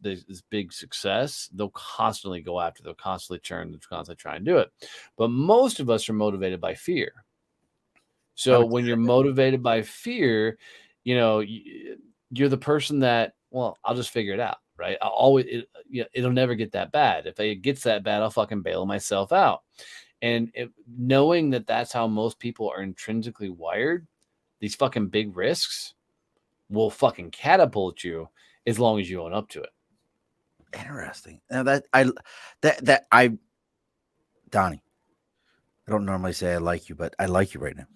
big success, they'll constantly go after, they'll constantly churn, they'll constantly try and do it. But most of us are motivated by fear. I So would when say you're that. motivated by fear, you're the person that, well, I'll just figure it out, right? I'll always, it'll never get that bad. If it gets that bad, I'll fucking bail myself out. And knowing that that's how most people are intrinsically wired, these fucking big risks will fucking catapult you as long as you own up to it. Interesting. Now Donnie, I don't normally say I like you, but I like you right now.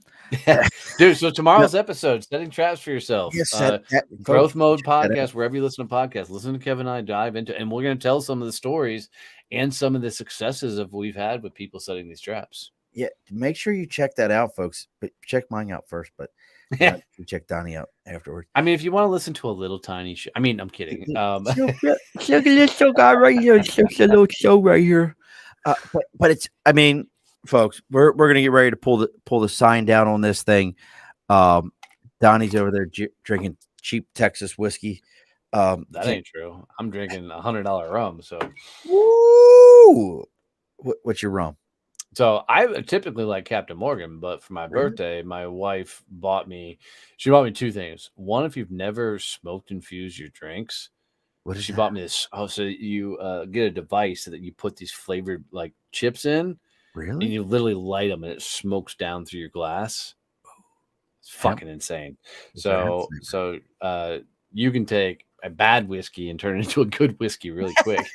Dude, so tomorrow's episode, setting traps for yourself. Yes, that, Growth folks, Mode check that out. podcast, wherever you listen to podcasts, listen to Kevin and I dive into, and we're going to tell some of the stories and some of the successes of we've had with people setting these traps. Yeah, make sure you check that out, folks. But check mine out first, but you check Donnie out afterwards. I mean, if you want to listen to a little tiny show, I mean, I'm kidding. Check this guy right here. Check the little show right here. But it's, I mean, folks, we're gonna get ready to pull the sign down on this thing. Donnie's over there drinking cheap Texas whiskey. That ain't true. I'm drinking $100 rum. So, woo! What's your rum? So I typically like Captain Morgan, but for my birthday, my wife bought me 2 things. One, if you've never smoked infused your drinks, she bought me this. Oh, so you get a device that you put these flavored like chips in, really, and you literally light them, and it smokes down through your glass. It's fucking insane. So you can take a bad whiskey and turn it into a good whiskey really quick.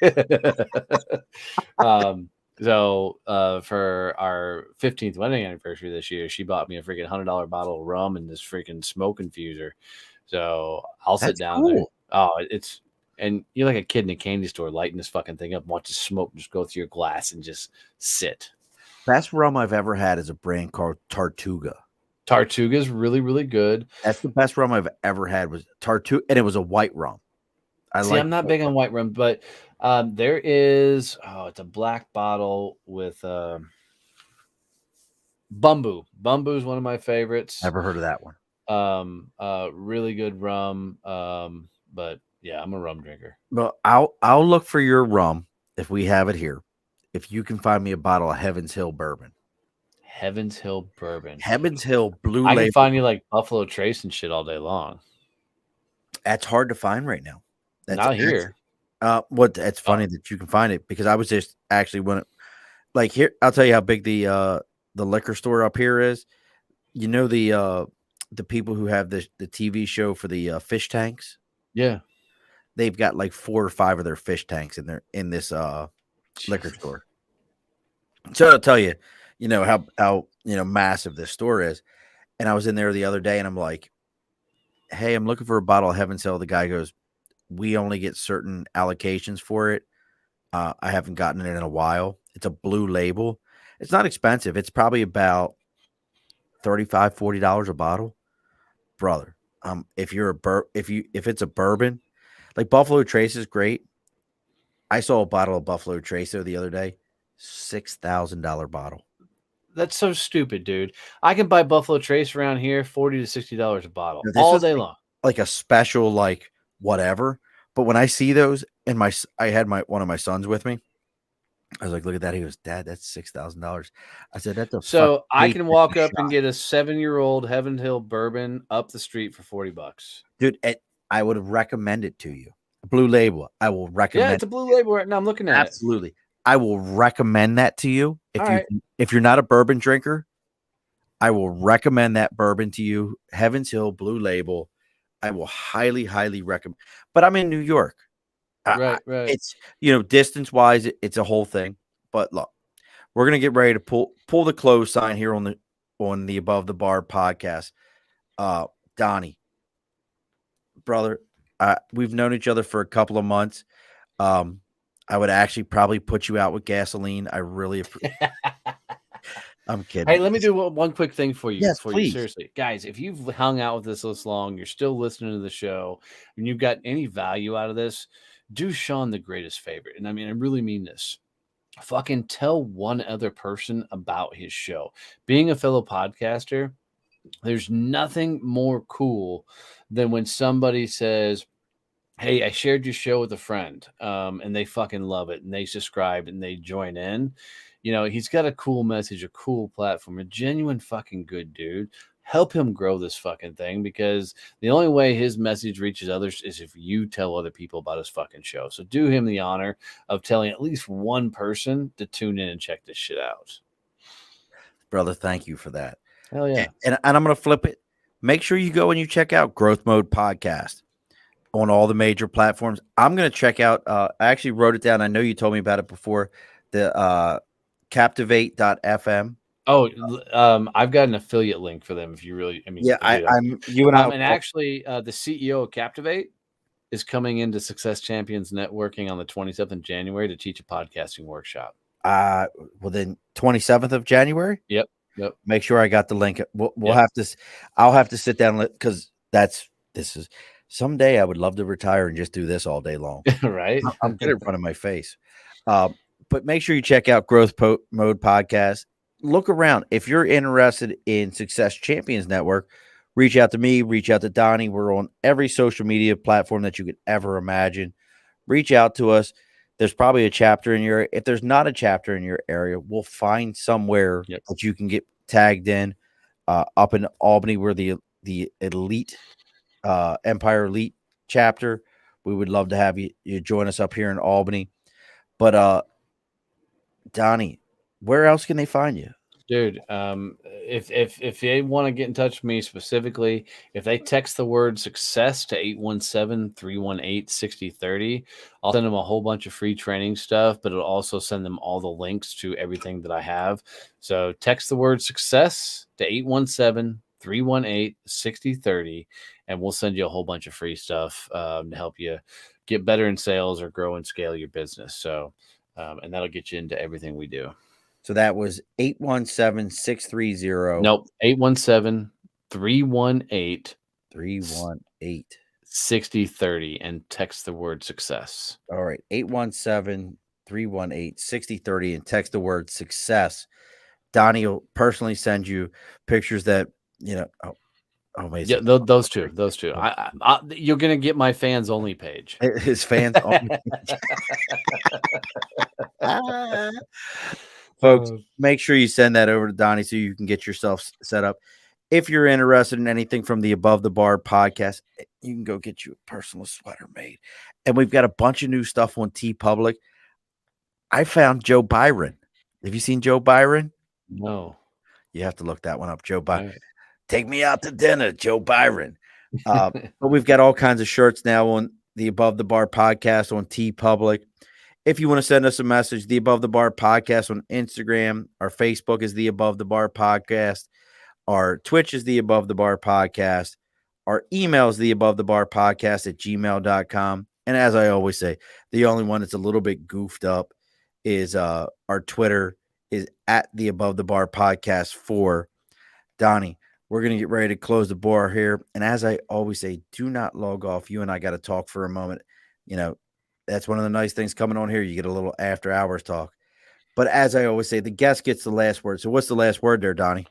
So for our 15th wedding anniversary this year, she bought me a freaking $100 bottle of rum and this freaking smoke infuser. So I'll sit down there. Oh, and you're like a kid in a candy store lighting this fucking thing up, watch the smoke just go through your glass and just sit. Best rum I've ever had is a brand called Tartuga. Tartuga is really, really good. That's the best rum I've ever had was Tartuga, and it was a white rum. I'm not big on white rum, but there is, it's a black bottle with Bumbu. Bumbu is one of my favorites. Never heard of that one. Really good rum. But yeah, I'm a rum drinker. Well, I'll look for your rum if we have it here. If you can find me a bottle of Heaven's Hill bourbon. Heaven's Hill bourbon. Heaven's Hill blue I label. can find you like Buffalo Trace and shit all day long. That's hard to find right now. That's not here. It's funny that you can find it because I was just actually here. I'll tell you how big the liquor store up here is. You know the people who have the TV show for the fish tanks. Yeah, they've got like 4 or 5 of their fish tanks in this liquor store. So I'll tell you, how massive this store is. And I was in there the other day, and I'm like, "Hey, I'm looking for a bottle of Heaven's Hill." The guy goes, "We only get certain allocations for it. I haven't gotten it in a while. It's a blue label. It's not expensive. It's probably about $35, $40 a bottle, brother. If it's a bourbon, like Buffalo Trace is great. I saw a bottle of Buffalo Trace the other day, $6,000 bottle. That's so stupid, dude. I can buy Buffalo Trace around here, $40 to $60 a bottle all day long, like a special, like whatever. But when I see those, and I had one of my sons with me, I was like, "Look at that!" He goes, "Dad, that's $6,000." I said, "That's a." So I can walk up and get a 7-year-old Heaven's Hill bourbon up the street for $40, dude. I would recommend it to you. Blue label. I will recommend. Yeah, it's a blue label right now. I'm looking at Absolutely. I will recommend that to you. If you're not a bourbon drinker, I will recommend that bourbon to you. Heaven's Hill blue label. I will highly, highly recommend. But I'm in New York. Right. It's distance wise, it's a whole thing. But look, we're gonna get ready to pull the close sign here on the Above the Bar podcast. Donnie, brother, we've known each other for a couple of months. I would actually probably put you out with gasoline. I really appreciate. I'm kidding. Hey, let me do one quick thing for you. Yes, please. Seriously, guys, if you've hung out with us this long, you're still listening to the show, and you've got any value out of this, do Sean the greatest favor. And I mean, I really mean this. Fucking tell one other person about his show. Being a fellow podcaster, there's nothing more cool than when somebody says, hey, I shared your show with a friend, and they fucking love it, and they subscribe and they join in. You know, he's got a cool message, a cool platform, a genuine fucking good dude. Help him grow this fucking thing, because the only way his message reaches others is if you tell other people about his fucking show. So do him the honor of telling at least one person to tune in and check this shit out. Brother, thank you for that. Hell yeah. And I'm going to flip it. Make sure you go and you check out Growth Mode Podcast on all the major platforms. I'm going to check out, I actually wrote it down. I know you told me about it before, the Captivate.fm. Oh, I've got an affiliate link for them if you really, I mean, yeah, I'm you and I. And actually, the CEO of Captivate is coming into Success Champions Networking on the 27th of January to teach a podcasting workshop. Well, then 27th of January. Yep. Make sure I got the link. We'll have to. I'll have to sit down because this is someday I would love to retire and just do this all day long. Right. I'm good in front of my face. But make sure you check out Growth Mode Podcast. Look around. If you're interested in Success Champions Network, reach out to me, reach out to Donnie. We're on every social media platform that you could ever imagine. Reach out to us. There's probably a chapter in your, if there's not a chapter in your area, we'll find somewhere that you can get tagged in. Up in Albany, we're the elite, Empire Elite chapter. We would love to have you join us up here in Albany. But Donnie, where else can they find you? Dude, if they want to get in touch with me specifically, if they text the word success to 817-318-6030, I'll send them a whole bunch of free training stuff, but it'll also send them all the links to everything that I have. So text the word success to 817-318-6030, and we'll send you a whole bunch of free stuff to help you get better in sales or grow and scale your business. So, and that'll get you into everything we do. So that was 817-630. Nope. 817-318. 6030 and text the word success. All right. 817-318-6030 and text the word success. Donnie will personally send you pictures that, you know, amazing. Yeah, those two. You're going to get my fans only page. His fans only Folks, make sure you send that over to Donnie so you can get yourself set up. If you're interested in anything from the Above the Bar podcast, you can go get you a personal sweater made. And we've got a bunch of new stuff on TeePublic. I found Joe Byron. Have you seen Joe Byron? No. You have to look that one up. Joe Byron. Right. Take me out to dinner, Joe Byron. But we've got all kinds of shirts now on the Above the Bar podcast on TeePublic. If you want to send us a message, the Above the Bar podcast on Instagram. Our Facebook is the Above the Bar podcast. Our Twitch is the Above the Bar podcast. Our email is the Above the Bar podcast at gmail.com. And as I always say, the only one that's a little bit goofed up is our Twitter is at the Above the Bar podcast 4. Donnie, we're going to get ready to close the bar here. And as I always say, do not log off. You and I got to talk for a moment. You know, that's one of the nice things coming on here. You get a little after hours talk. But as I always say, the guest gets the last word. So what's the last word there, Donnie?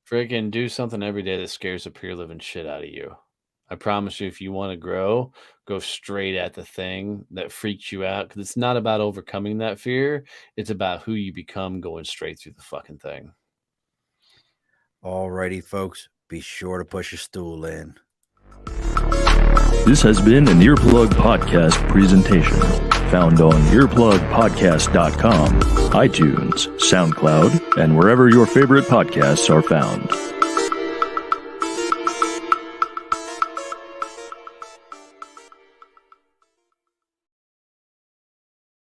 Freaking do something every day that scares the pure living shit out of you. I promise you, if you want to grow, go straight at the thing that freaks you out. Because it's not about overcoming that fear. It's about who you become going straight through the fucking thing. All righty, folks. Be sure to push your stool in. This has been an Earplug Podcast presentation, found on earplugpodcast.com, iTunes, SoundCloud, and wherever your favorite podcasts are found.